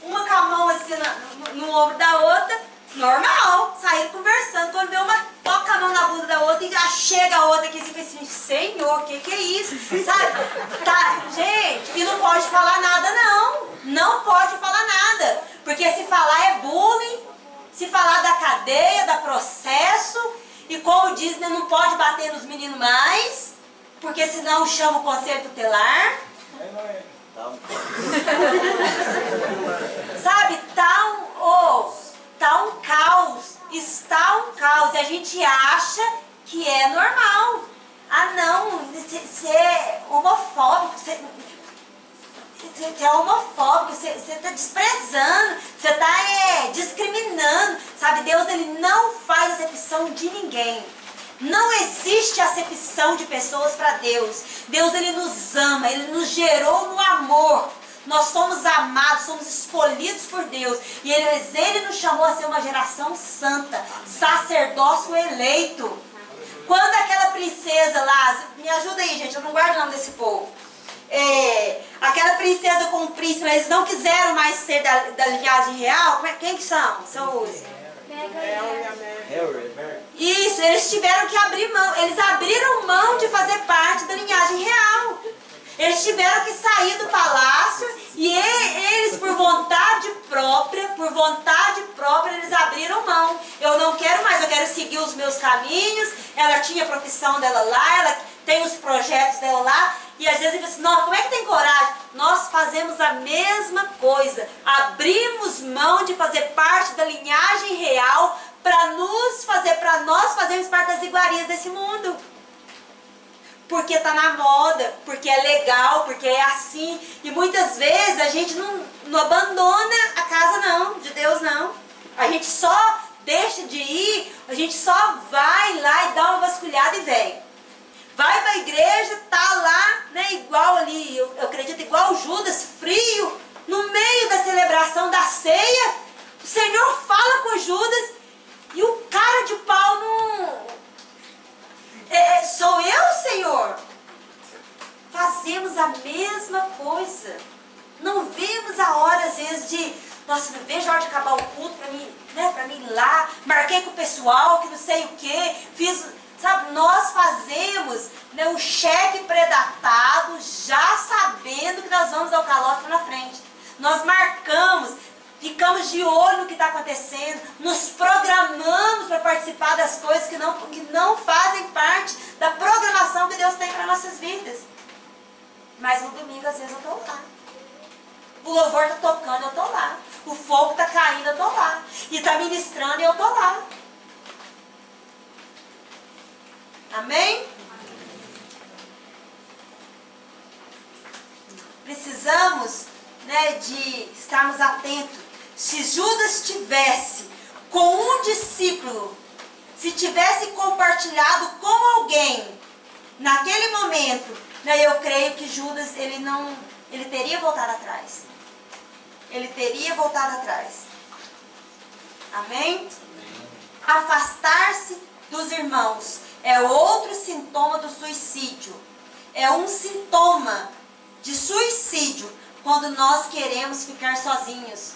uma com a mão assim no ombro da outra, normal, saíram conversando. Quando deu uma, toca a mão na bunda da outra e já chega a outra aqui assim, Senhor, o que é isso? Sabe? Tá, gente, e não pode falar nada não. Não pode falar nada. Porque se falar é bullying, se falar da cadeia, da processo, e como diz, né, não pode bater nos meninos mais, porque senão chama o conselho tutelar. Sabe, tá um caos, está um caos, e a gente acha que é normal. Ah não, você é homofóbico, você é homofóbico, você está desprezando, você está discriminando. Sabe, Deus, ele não faz acepção de ninguém. Não existe acepção de pessoas para Deus. Deus, ele nos ama, ele nos gerou no amor. Nós somos amados, somos escolhidos por Deus. E ele nos chamou a ser uma geração santa, sacerdócio eleito. Quando aquela princesa lá, me ajuda aí, gente, eu não guardo o nome desse povo. Aquela princesa com o príncipe, eles não quiseram mais ser da linhagem real. Quem que são? São os... Isso, eles tiveram que abrir mão. Eles abriram mão de fazer parte da linhagem real. Eles tiveram que sair do palácio e eles, por vontade própria, eles abriram mão. Eu não quero mais, eu quero seguir os meus caminhos. Ela tinha a profissão dela lá, ela tem os projetos dela lá. E às vezes ele diz assim, não, como é que tem coragem? Nós fazemos a mesma coisa. Abrimos mão de fazer parte da linhagem real para nós fazermos parte das iguarias desse mundo. Porque está na moda, porque é legal, porque é assim. E muitas vezes a gente não abandona a casa não, de Deus não. A gente só deixa de ir, a gente só vai lá e dá uma vasculhada e vem. Vai para a igreja, tá lá, né, igual ali, eu acredito igual Judas, frio, no meio da celebração da ceia. O Senhor fala com Judas e o cara de pau não... sou eu, Senhor? Fazemos a mesma coisa. Não vemos a hora, às vezes, de... Nossa, não vejo a hora de acabar o culto para mim, né, para mim ir lá. Marquei com o pessoal, que não sei o quê. Fiz... Sabe, nós fazemos, né, um cheque pré-datado, já sabendo que nós vamos dar o calote na frente. Nós marcamos, ficamos de olho no que está acontecendo, nos programamos para participar das coisas que não fazem parte da programação que Deus tem para nossas vidas. Mas no domingo, às vezes, eu estou lá. O louvor está tocando, eu estou lá. O fogo está caindo, eu estou lá. E está ministrando, e eu estou lá. Amém? Precisamos, né, de estarmos atentos. Se Judas tivesse com um discípulo, se tivesse compartilhado com alguém, naquele momento, né, eu creio que Judas, ele teria voltado atrás. Ele teria voltado atrás. Amém? Afastar-se dos irmãos é outro sintoma do suicídio. É um sintoma de suicídio quando nós queremos ficar sozinhos.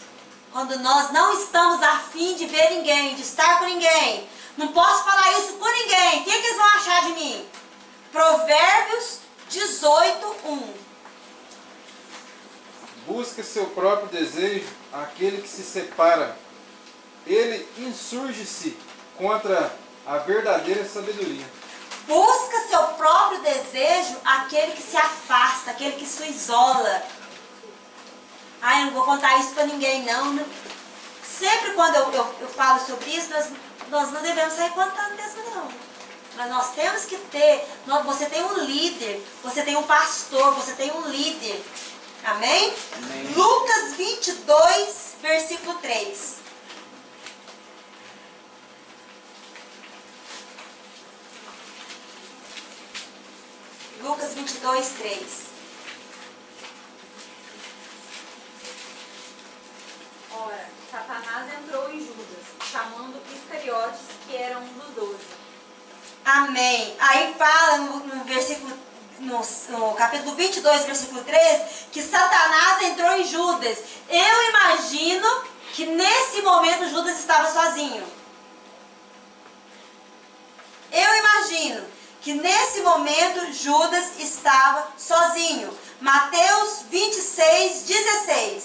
Quando nós não estamos a fim de ver ninguém, de estar com ninguém. Não posso falar isso com ninguém. O que eles vão achar de mim? Provérbios 18:1. Busca seu próprio desejo aquele que se separa. Ele insurge-se contra a verdadeira sabedoria. Busca seu próprio desejo aquele que se afasta, aquele que se isola. Eu não vou contar isso para ninguém não. Sempre quando eu falo sobre isso, nós não devemos sair contando mesmo não. Mas nós temos que ter, você tem um líder, você tem um pastor, você tem um líder. Amém? Amém. Lucas 22, versículo 3. 22, 3. Ora, Satanás entrou em Judas, chamando Iscariotes, que era um dos 12. Amém. Aí fala no versículo, no capítulo 22, versículo 3, que Satanás entrou em Judas. Eu imagino que nesse momento Judas estava sozinho. Eu imagino que nesse momento Judas estava sozinho. Mateus 26, 16.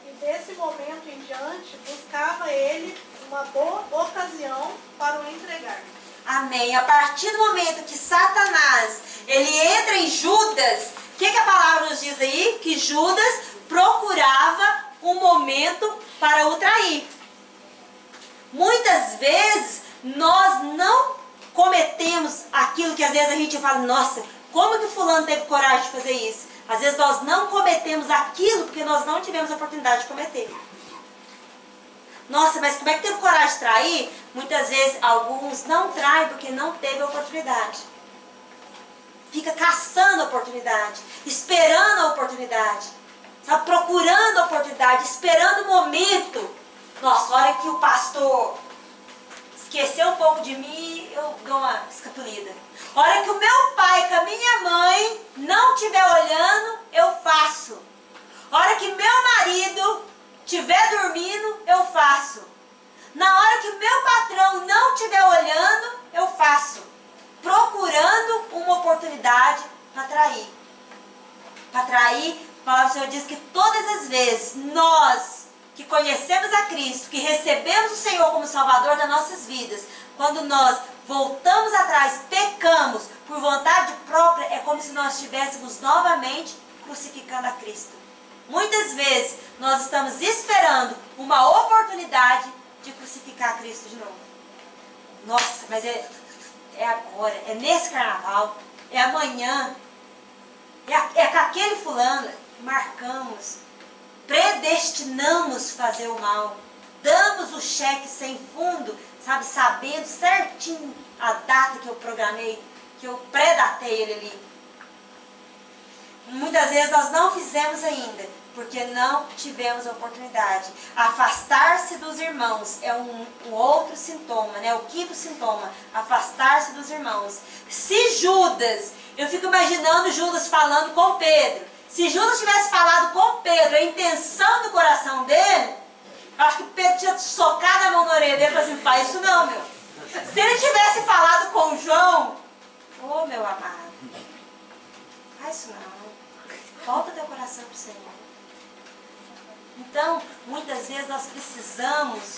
E desse momento em diante, buscava ele uma boa ocasião para o entregar. Amém. A partir do momento que Satanás, ele entra em Judas, o que a palavra nos diz aí? Que Judas procurava um momento para o trair. Muitas vezes, nós não cometemos aquilo que às vezes a gente fala, nossa, como que fulano teve coragem de fazer isso? Às vezes nós não cometemos aquilo porque nós não tivemos a oportunidade de cometer. Nossa, mas como é que teve coragem de trair? Muitas vezes alguns não traem porque não teve a oportunidade. Fica caçando a oportunidade, esperando a oportunidade, sabe? Procurando a oportunidade, esperando o momento. Nossa, a hora que o pastor esquecer um pouco de mim, eu dou uma escapulida. A hora que o meu pai com a minha mãe não estiver olhando, eu faço. A hora que meu marido estiver dormindo, eu faço. Na hora que o meu patrão não estiver olhando, eu faço. Procurando uma oportunidade para trair. Para trair, a palavra do Senhor diz que todas as vezes nós que conhecemos a Cristo, que recebemos o Senhor como Salvador das nossas vidas, quando nós voltamos atrás, pecamos por vontade própria, é como se nós estivéssemos novamente crucificando a Cristo. Muitas vezes nós estamos esperando uma oportunidade de crucificar a Cristo de novo. Nossa, mas é agora, é nesse carnaval, é amanhã, é com aquele fulano, marcamos, predestinamos fazer o mal, damos o cheque sem fundo, sabe, sabendo certinho a data que eu programei, que eu predatei ele ali. Muitas vezes nós não fizemos ainda, porque não tivemos a oportunidade. Afastar-se dos irmãos é um outro sintoma, né? O quinto sintoma, afastar-se dos irmãos. Se Judas, eu fico imaginando Judas falando com Pedro. Se Judas tivesse falado com Pedro, a intenção do coração dele, eu acho que Pedro tinha socado a mão na orelha dele e falado assim, faz isso não, meu. Se ele tivesse falado com João, ô meu amado, faz isso não. Volta teu coração para o Senhor. Então, muitas vezes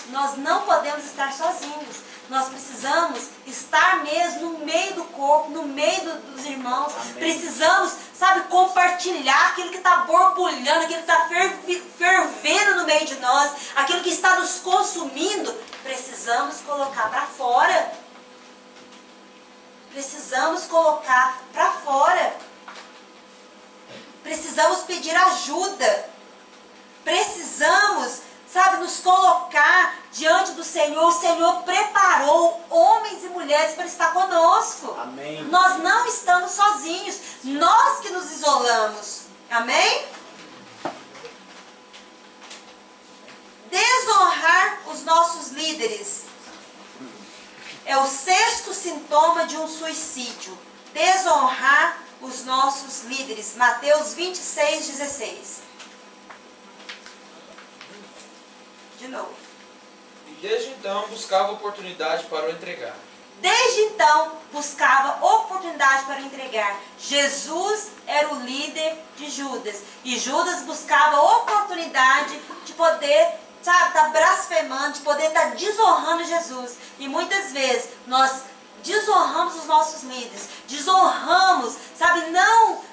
nós não podemos estar sozinhos. Nós precisamos estar mesmo no meio do corpo, no meio dos irmãos. Amém. Precisamos, sabe, compartilhar aquilo que está borbulhando, aquilo que está fervendo no meio de nós, aquilo que está nos consumindo. Precisamos colocar para fora. Precisamos colocar para fora. Precisamos pedir ajuda. Precisamos, sabe, nos colocar diante do Senhor. O Senhor preparou homens e mulheres para estar conosco. Amém. Nós não estamos sozinhos. Nós que nos isolamos. Amém? Desonrar os nossos líderes é o sexto sintoma de um suicídio. Desonrar os nossos líderes. Mateus 26, 16. De novo. E desde então buscava oportunidade para o entregar. Desde então buscava oportunidade para o entregar. Jesus era o líder de Judas. E Judas buscava oportunidade de poder, sabe, estar blasfemando, de poder estar desonrando Jesus. E muitas vezes nós desonramos os nossos líderes. Desonramos, sabe, não,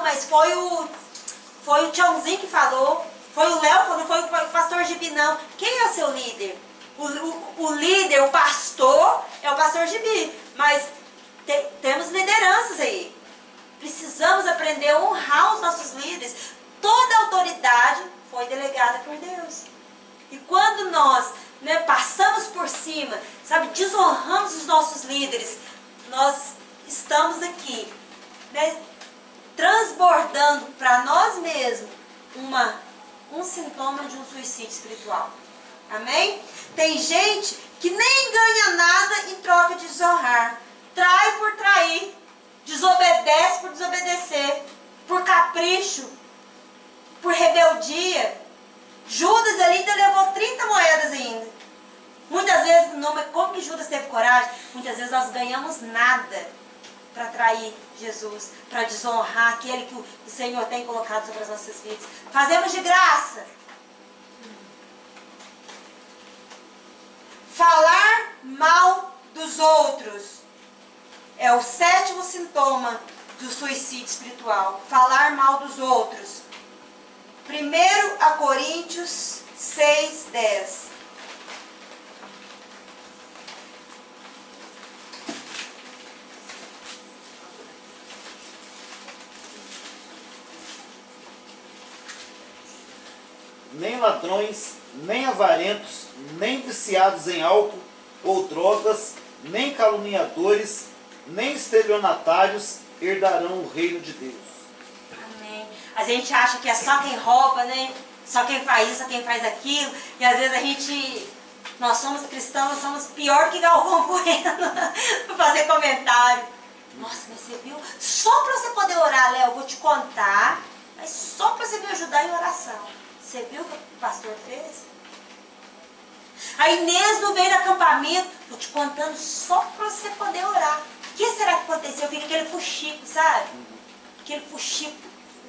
mas foi o Tiãozinho que falou. Foi o Léo, não foi o pastor Gibi, não. Quem é o seu líder? O líder, o pastor, é o pastor Gibi. Mas temos lideranças aí. Precisamos aprender a honrar os nossos líderes. Toda autoridade foi delegada por Deus. E quando nós, né, passamos por cima, sabe, desonramos os nossos líderes, nós estamos aqui né, transbordando para nós mesmos um sintoma de um suicídio espiritual. Amém? Tem gente que nem ganha nada em troca de desonrar. Trai por trair, desobedece por desobedecer, por capricho, por rebeldia. Judas ali ainda levou 30 moedas ainda. Muitas vezes, não, mas como que Judas teve coragem? Muitas vezes nós ganhamos nada para trair Jesus, para desonrar aquele que o Senhor tem colocado sobre as nossas vidas. Fazemos de graça. Falar mal dos outros é o 7º sintoma do suicídio espiritual. Falar mal dos outros. 1 Coríntios 6:10. Nem ladrões, nem avarentos, nem viciados em álcool ou drogas, nem caluniadores, nem estelionatários herdarão o reino de Deus. Amém. A gente acha que é só quem rouba, né? Só quem faz isso, só quem faz aquilo. E às vezes nós somos cristãos, nós somos pior que Galvão Bueno para fazer comentário. Nossa, mas você viu? Só para você poder orar, Léo, eu vou te contar, mas só para você me ajudar em oração. Você viu o que o pastor fez? A Inês não veio do acampamento. Estou te contando só para você poder orar. O que será que aconteceu? Fica aquele fuxico, sabe? Aquele fuxico.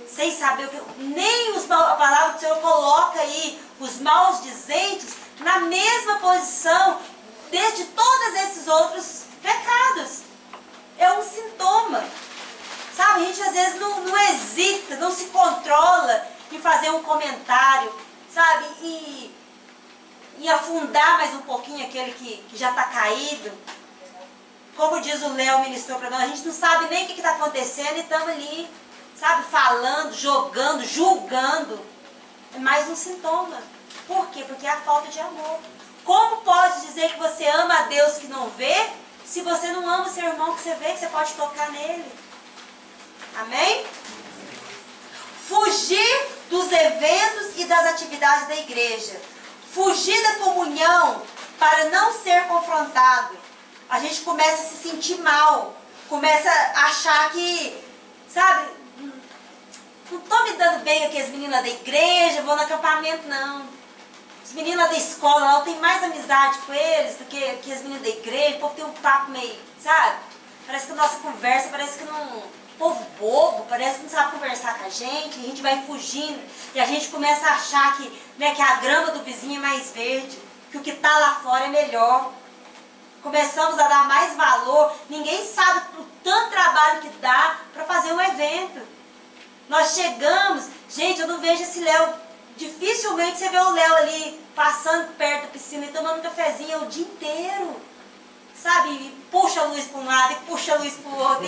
Sem saber o que... Nem a palavra do Senhor coloca aí os maus dizentes na mesma posição de todos esses outros pecados. É um sintoma. Sabe? A gente às vezes não hesita, não se controla em fazer um comentário, sabe? E afundar mais um pouquinho aquele que já está caído. Como diz o Léo, ministrou para nós, a gente não sabe nem o que está acontecendo e estamos ali, sabe? Falando, jogando, julgando. É mais um sintoma. Por quê? Porque é a falta de amor. Como pode dizer que você ama a Deus que não vê, se você não ama o seu irmão que você vê, que você pode tocar nele? Amém? Fugir dos eventos e das atividades da igreja. Fugir da comunhão para não ser confrontado. A gente começa a se sentir mal. Começa a achar que, sabe, não estou me dando bem aqui as meninas da igreja, vou no acampamento, não. As meninas da escola lá, eu tenho mais amizade com eles do que as meninas da igreja. O povo tem um papo meio, sabe? Parece que a nossa conversa, parece que não... Povo bobo, parece que não sabe conversar com a gente vai fugindo e a gente começa a achar que, né, que a grama do vizinho é mais verde, que o que está lá fora é melhor. Começamos a dar mais valor, ninguém sabe o tanto trabalho que dá para fazer um evento. Nós chegamos, gente, eu não vejo esse Léo, dificilmente você vê o Léo ali passando perto da piscina e tomando um cafezinho o dia inteiro. Sabe, e puxa a luz para um lado, e puxa a luz para o outro,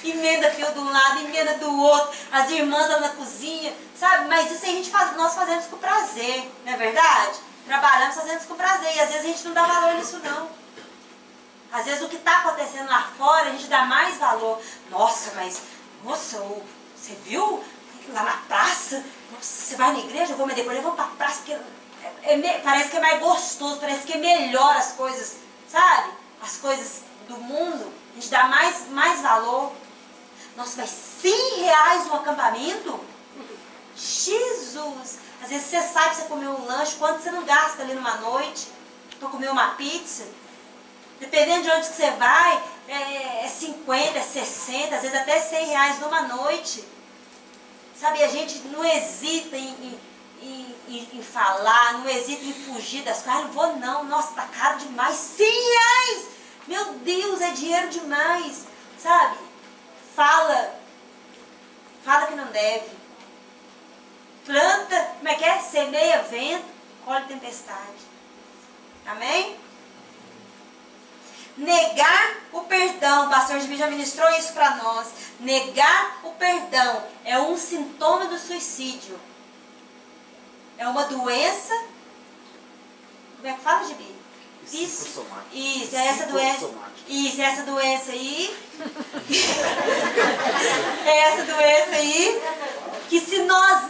e emenda fio de um lado, emenda do outro, as irmãs lá na cozinha, sabe? Mas isso nós fazemos com prazer, não é verdade? Trabalhamos, fazemos com prazer, e às vezes a gente não dá valor nisso não. Às vezes o que está acontecendo lá fora, a gente dá mais valor. Nossa, mas, moça, você viu lá na praça? Nossa, você vai na igreja? Eu vou, mas depois eu vou para a praça, porque parece que é mais gostoso, parece que é melhor as coisas, sabe? As coisas do mundo, a gente dá mais valor. Nossa, mas R$100 no acampamento? Jesus! Às vezes você sai para você comer um lanche, quanto você não gasta ali numa noite para comer uma pizza? Dependendo de onde que você vai, é 50, é 60, às vezes até R$100 numa noite. Sabe, a gente não hesita em falar, não hesita em fugir das coisas. Ah, não vou não, nossa, tá caro demais, R$100! Meu Deus, é dinheiro demais, sabe? Fala que não deve. Planta, como é que é? Semeia vento, colhe tempestade. Amém? Negar o perdão, o pastor Gibi já ministrou isso para nós. Negar o perdão é um sintoma do suicídio. É uma doença. Como é que fala, Gibi? Isso, é essa doença. Isso, essa doença aí. Essa doença aí. Que se nós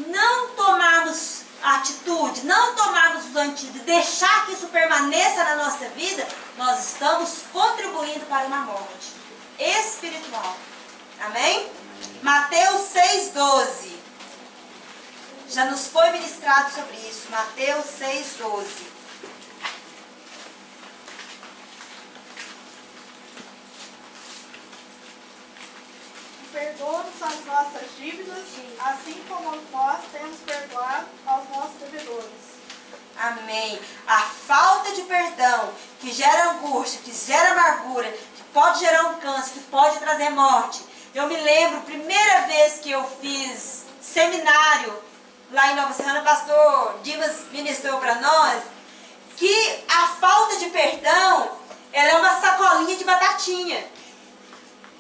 não tomarmos atitude, não tomarmos os antídotos, deixar que isso permaneça na nossa vida, nós estamos contribuindo para uma morte espiritual. Amém? Mateus 6,12. Já nos foi ministrado sobre isso. Mateus 6,12. Perdoa-nos as nossas dívidas, assim como nós temos perdoado aos nossos devedores. Amém. A falta de perdão que gera angústia, que gera amargura, que pode gerar um câncer, que pode trazer morte. Eu me lembro, primeira vez que eu fiz seminário lá em Nova Serrana, o pastor Dimas ministrou para nós que a falta de perdão, ela é uma sacolinha de batatinha.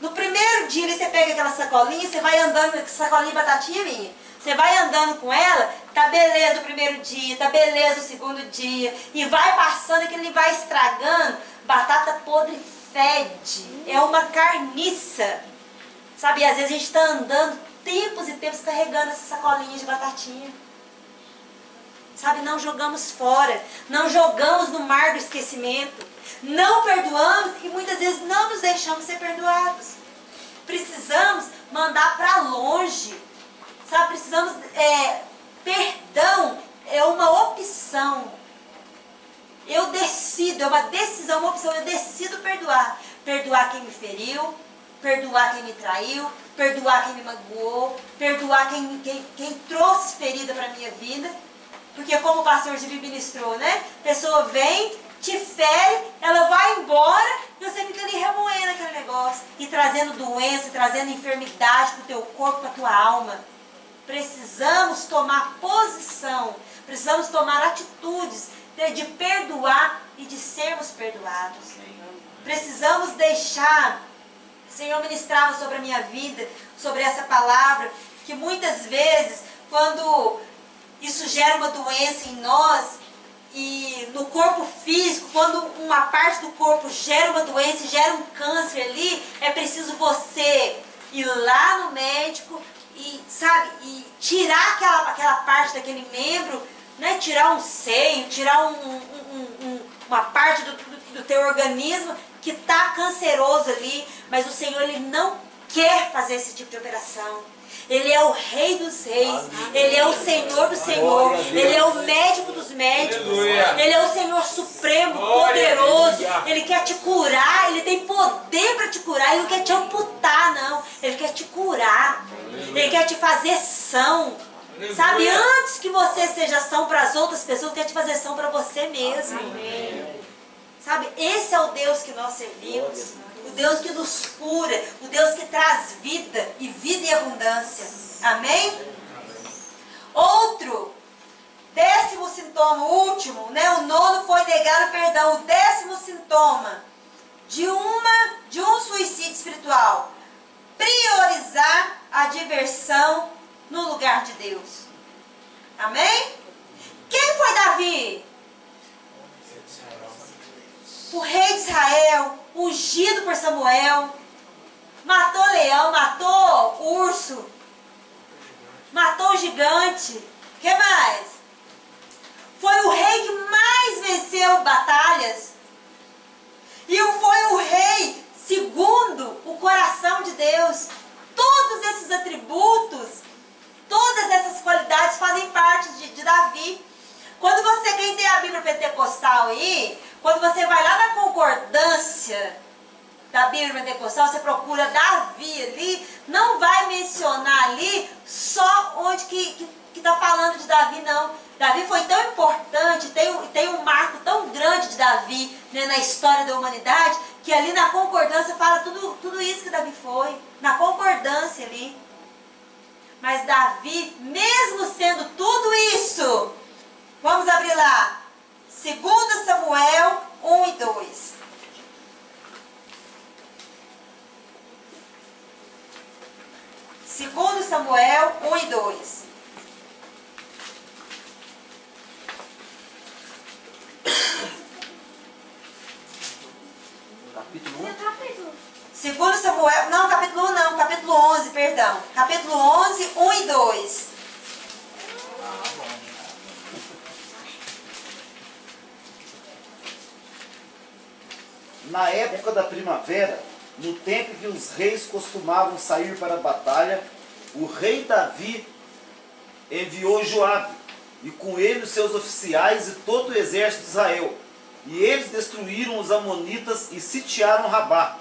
No primeiro dia você pega aquela sacolinha, você vai andando com essa sacolinha de batatinha minha. Você vai andando com ela, tá beleza o primeiro dia, tá beleza o segundo dia. E vai passando, aquele vai estragando. Batata podre fede. É uma carniça. Sabe, e às vezes a gente está andando tempos e tempos carregando essa sacolinha de batatinha. Sabe, não jogamos fora. Não jogamos no mar do esquecimento. Não perdoamos e muitas vezes não nos deixamos ser perdoados. Precisamos mandar para longe. Sabe, precisamos... perdão é uma opção. Eu decido, é uma decisão, uma opção. Eu decido perdoar. Perdoar quem me feriu, perdoar quem me traiu, perdoar quem me magoou, perdoar quem trouxe ferida para a minha vida. Porque como o pastor Gibi ministrou, né? A pessoa vem, te fere, ela vai embora e você fica ali remoendo aquele negócio. E trazendo doença, trazendo enfermidade para o teu corpo, para a tua alma. Precisamos tomar posição, precisamos tomar atitudes de perdoar e de sermos perdoados. Precisamos deixar, o Senhor ministrava sobre a minha vida, sobre essa palavra, que muitas vezes, quando isso gera uma doença em nós, e no corpo físico, quando uma parte do corpo gera uma doença, gera um câncer ali, é preciso você ir lá no médico e, sabe, e tirar aquela parte daquele membro, né, tirar um seio, tirar uma parte do teu organismo que está canceroso ali, mas o Senhor, Ele não quer fazer esse tipo de operação. Ele é o Rei dos Reis, Ele é o Senhor do Senhor, Ele é o médico dos médicos, Ele é o Senhor supremo, poderoso, Ele quer te curar, Ele tem poder para te curar, Ele não quer te amputar não, Ele quer te curar, Ele quer te fazer são, sabe, antes que você seja são para as outras pessoas, Ele quer te fazer são para você mesmo, sabe, esse é o Deus que nós servimos. O Deus que nos cura, o Deus que traz vida e abundância. Amém? Outro, 10º sintoma, o último, né? O 9º foi negar o perdão. O 10º sintoma de um suicídio espiritual. Priorizar a diversão no lugar de Deus. Amém? Quem foi Davi? O rei de Israel, ungido por Samuel, matou leão, matou urso, matou o gigante. O que mais? Foi o rei que mais venceu batalhas. E foi o rei segundo o coração de Deus. Todos esses atributos, todas essas qualidades fazem parte de Davi. Quando você, quem tem a Bíblia pentecostal aí, quando você vai lá na concordância da Bíblia pentecostal, você procura Davi ali, não vai mencionar ali só onde que está falando de Davi, não. Davi foi tão importante, tem um marco tão grande de Davi, né, na história da humanidade, que ali na concordância fala tudo isso que Davi foi, na concordância ali. Mas Davi, mesmo sendo tudo isso, vamos abrir lá, 2 Samuel 1 e 2. Segundo Samuel 1 e 2. capítulo 1. Segundo Samuel, não, capítulo 1 não, capítulo 11, perdão. Capítulo 11, 1 e 2. Na época da primavera, no tempo em que os reis costumavam sair para a batalha, o rei Davi enviou Joabe, e com ele os seus oficiais e todo o exército de Israel. E eles destruíram os amonitas e sitiaram Rabá.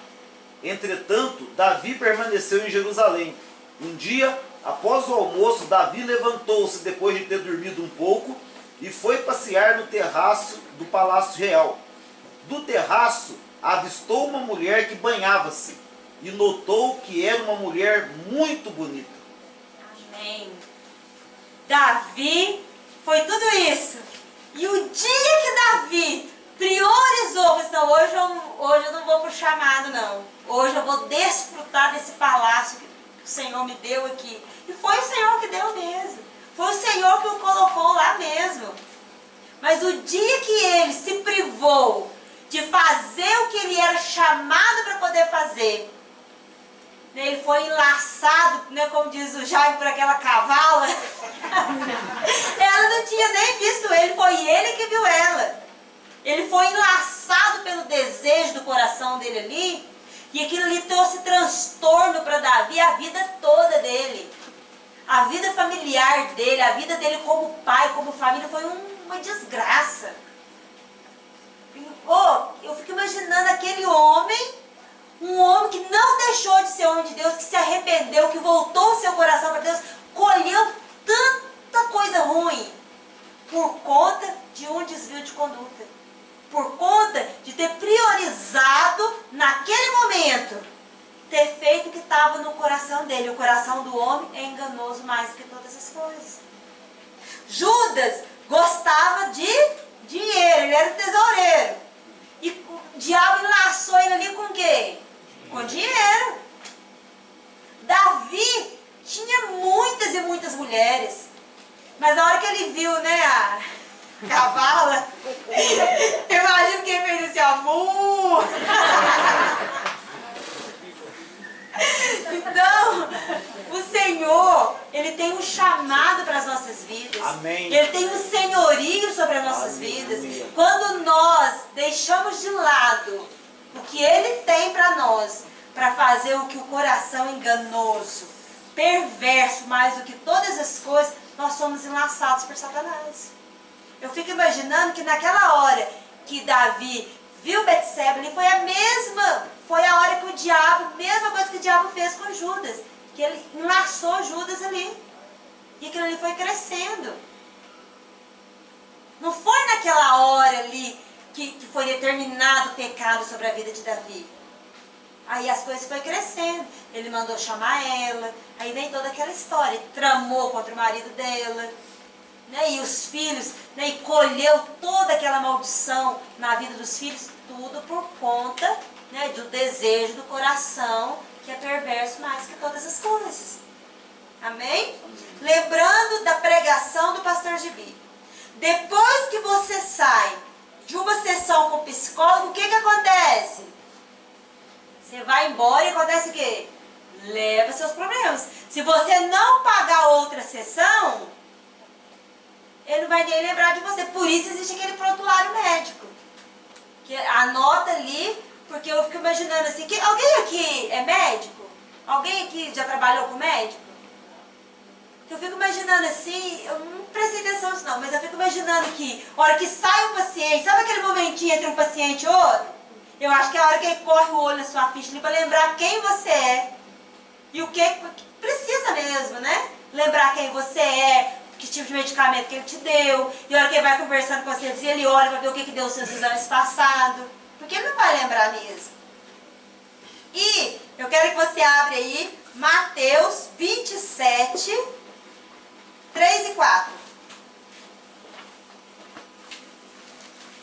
Entretanto, Davi permaneceu em Jerusalém. Um dia, após o almoço, Davi levantou-se depois de ter dormido um pouco e foi passear no terraço do palácio real. Do terraço, avistou uma mulher que banhava-se e notou que era uma mulher muito bonita. Amém. Davi foi tudo isso. E o dia que Davi priorizou, disse, não, hoje eu não vou para o chamado, não. Hoje eu vou desfrutar desse palácio que o Senhor me deu aqui. E foi o Senhor que deu mesmo. Foi o Senhor que o colocou lá mesmo. Mas o dia que ele se privou de fazer o que ele era chamado para poder fazer, ele foi enlaçado, né, como diz o Jaime, por aquela cavala. Ela não tinha nem visto ele, foi ele que viu ela. Ele foi enlaçado pelo desejo do coração dele ali, e aquilo ali trouxe transtorno para Davi a vida toda dele. A vida familiar dele, a vida dele como pai, como família, foi uma desgraça. Eu fico imaginando aquele homem, um homem que não deixou de ser homem de Deus, que se arrependeu, que voltou o seu coração para Deus, colheu tanta coisa ruim por conta de um desvio de conduta. Por conta de ter priorizado naquele momento, ter feito o que estava no coração dele. O coração do homem é enganoso mais do que todas as coisas. Judas gostava de dinheiro, ele era o tesoureiro. E o diabo enlaçou ele ali com o quê? Com dinheiro. Davi tinha muitas e muitas mulheres. Mas na hora que ele viu, né, a cavala, eu imagino que ele fez esse amor. Então, o Senhor, Ele tem um chamado para as nossas vidas. Amém. Ele tem um senhorio sobre as nossas vidas. Quando nós deixamos de lado o que Ele tem para nós, para fazer o que o coração enganoso, perverso, mais do que todas as coisas, nós somos enlaçados por Satanás. Eu fico imaginando que naquela hora que Davi viu Betseba ali, foi a hora que o diabo, mesma coisa que o diabo fez com Judas, que ele enlaçou Judas ali. E aquilo ali foi crescendo. Não foi naquela hora ali que foi determinado o pecado sobre a vida de Davi. Aí as coisas foram crescendo. Ele mandou chamar ela, aí vem toda aquela história. Ele tramou contra o marido dela, né, e os filhos, né, e colheu toda aquela maldição na vida dos filhos, tudo por conta, né, do desejo do coração, que é perverso mais que todas as coisas. Amém? Lembrando da pregação do pastor Gibi. Depois que você sai de uma sessão com o psicólogo, o que acontece? Você vai embora e acontece o quê? Leva seus problemas. Se você não pagar outra sessão, ele não vai nem lembrar de você. Por isso existe aquele prontuário médico. Que anota ali, porque eu fico imaginando assim, que alguém aqui é médico? Alguém aqui já trabalhou com médico? Eu fico imaginando assim, eu não prestei atenção nisso não, mas eu fico imaginando que a hora que sai um paciente, sabe aquele momentinho entre um paciente e outro? Eu acho que é a hora que ele corre o olho na sua ficha ali para lembrar quem você é. E o que precisa mesmo, né? Lembrar quem você é, que tipo de medicamento que ele te deu. E a hora que ele vai conversando com você, ele olha para ver o que deu os seus exames passados. Porque ele não vai lembrar mesmo. E eu quero que você abra aí Mateus 27, 3 e 4.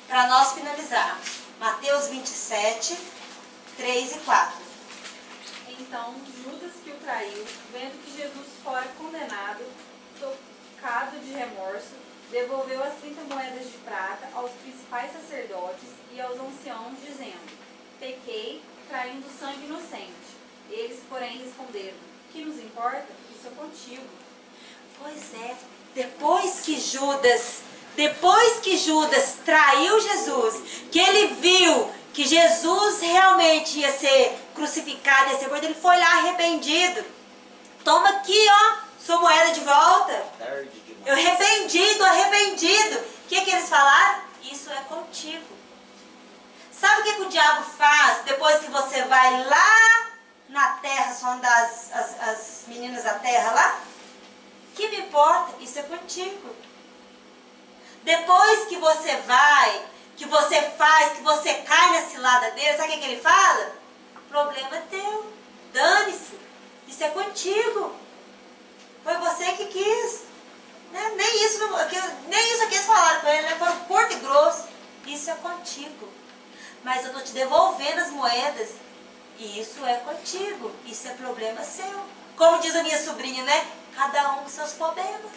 Para nós finalizarmos. Mateus 27, 3 e 4. Então Judas, que o traiu, vendo que Jesus fora condenado, tocado de remorso, devolveu as 30 moedas de prata aos principais sacerdotes e aos anciãos, dizendo: pequei, traindo sangue inocente. Eles, porém, responderam: que nos importa? Isso é contigo. Pois é, depois que Judas traiu Jesus, que ele viu que Jesus realmente ia ser crucificado, ia ser morto, ele foi lá arrependido. Toma aqui, ó, sua moeda de volta. Tarde demais. Eu arrependido. O que eles falaram? Isso é contigo. Sabe o que o diabo faz depois que você vai lá na terra, só andar as meninas da terra lá? Que me importa? Isso é contigo. Depois que você vai, que você faz, que você cai na cilada dele, sabe o que ele fala? Problema é teu. Dane-se. Isso é contigo. Foi você que quis. Né? Nem isso aqui eles falaram com ele, né? Foram curto e grosso. Isso é contigo. Mas eu estou te devolvendo as moedas. E isso é contigo. Isso é problema seu. Como diz a minha sobrinha, né? Cada um com seus problemas.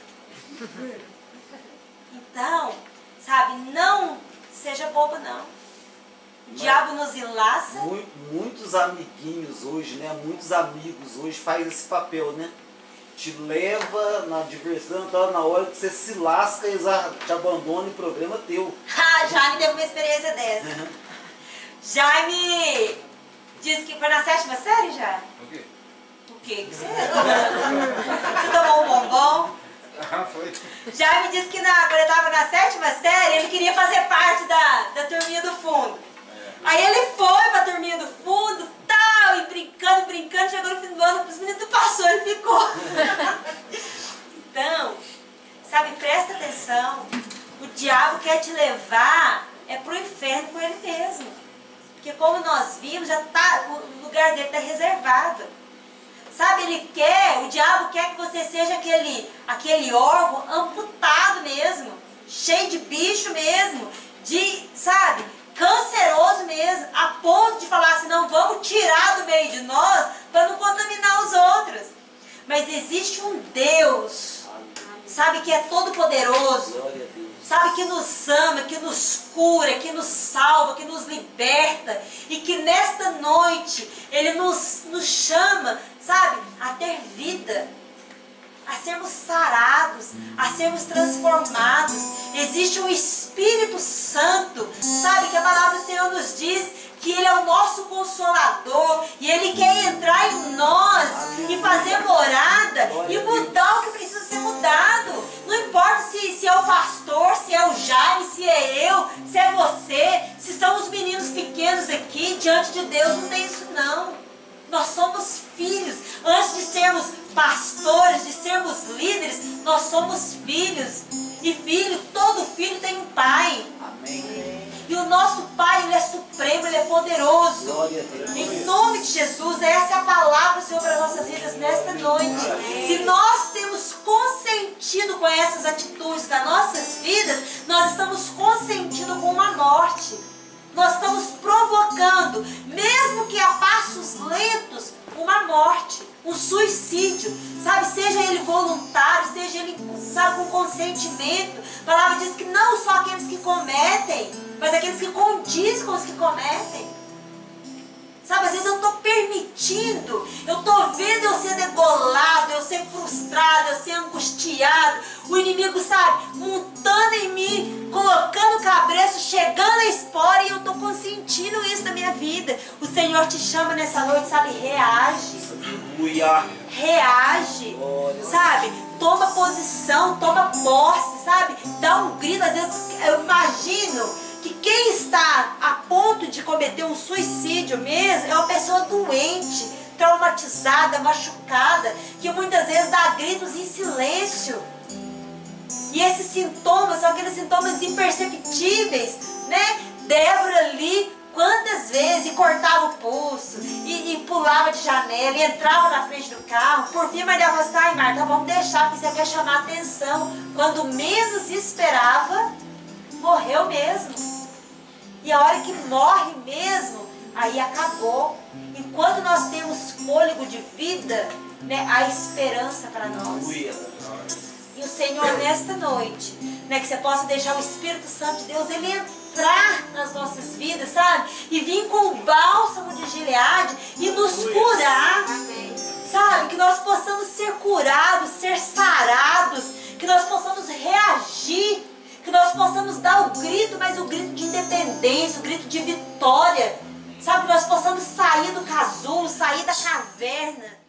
Então, sabe, não seja bobo, não. O diabo nos enlaça. Muitos amiguinhos hoje, né? Muitos amigos hoje fazem esse papel, né? Te leva na diversão, então, na hora que você se lasca, eles te abandonam e problema teu. Ah, Jaime teve uma experiência dessa. Jaime disse que foi na 7ª série já. O quê? O quê? Que você tomou um bombom? Ah, foi. Jaime disse que quando ele estava na 7ª série, ele queria fazer parte da turminha do fundo. Aí ele foi pra turminha do fundo, tal, e brincando, chegou no fim do ano, os meninos passou, ele ficou. Então, sabe, presta atenção, o diabo quer te levar pro inferno com ele mesmo. Porque como nós vimos, o lugar dele está reservado. Sabe, o diabo quer que você seja aquele órgão amputado mesmo, cheio de bicho mesmo, sabe, canceroso mesmo, a ponto de falar assim, não, vamos tirar do meio de nós para não contaminar os outros. Mas existe um Deus, sabe, que é todo poderoso, sabe, que nos ama, que nos cura, que nos salva, que nos liberta, e que nesta noite Ele nos chama, sabe, a ter vida, a sermos sarados, a sermos transformados. Existe um Espírito Santo, sabe, que a palavra do Senhor nos diz que Ele é o nosso Consolador, e Ele quer entrar em nós e fazer morada e mudar o que precisa ser mudado. Não importa se é o pastor, se é o Jaime, se é eu, se é você, se são os meninos pequenos aqui, diante de Deus não tem isso não. Nós somos filhos. Antes de sermos pastores, de sermos líderes, nós somos filhos. E todo filho tem um pai. Amém. E o nosso Pai, Ele é supremo, Ele é poderoso. Em nome de Jesus, essa é a palavra do Senhor para as nossas vidas nesta noite. Se nós temos consentido com essas atitudes das nossas vidas, nós estamos consentindo com uma morte. Nós estamos provocando, mesmo que a passos lentos, uma morte, um suicídio, sabe? Seja ele voluntário, seja ele, sabe, com consentimento. A palavra diz que não só aqueles que cometem, mas aqueles que condizem com os que cometem. Sabe, às vezes eu estou permitindo, eu estou vendo eu ser degolado, eu ser frustrado, eu ser angustiado, o inimigo, sabe, montando em mim, colocando o cabresto, chegando a espora, e eu estou consentindo isso na minha vida. O Senhor te chama nessa noite, sabe, reage. Reage, sabe, toma posição, toma posse, sabe, dá um grito. Às vezes eu imagino que quem está a ponto de cometer um suicídio mesmo é uma pessoa doente, traumatizada, machucada, que muitas vezes dá gritos em silêncio. E esses sintomas são aqueles sintomas imperceptíveis, né? Débora ali, quantas vezes, e cortava o pulso, e pulava de janela, e entrava na frente do carro. Por fim, Maria falou assim, ai Marta, vamos deixar, porque você quer chamar atenção. Quando menos esperava, morreu mesmo. E a hora que morre mesmo, aí acabou. Enquanto nós temos fôlego de vida, né, há esperança para nós. E o Senhor, nesta noite, né, que você possa deixar o Espírito Santo de Deus, Ele entrar na nas nossas vidas, sabe? E vir com o bálsamo de Gileade e nos curar, sabe? Que nós possamos ser curados, ser sarados, que nós possamos reagir, que nós possamos dar o grito, mas o grito de independência, o grito de vitória, sabe? Que nós possamos sair do casulo, sair da caverna.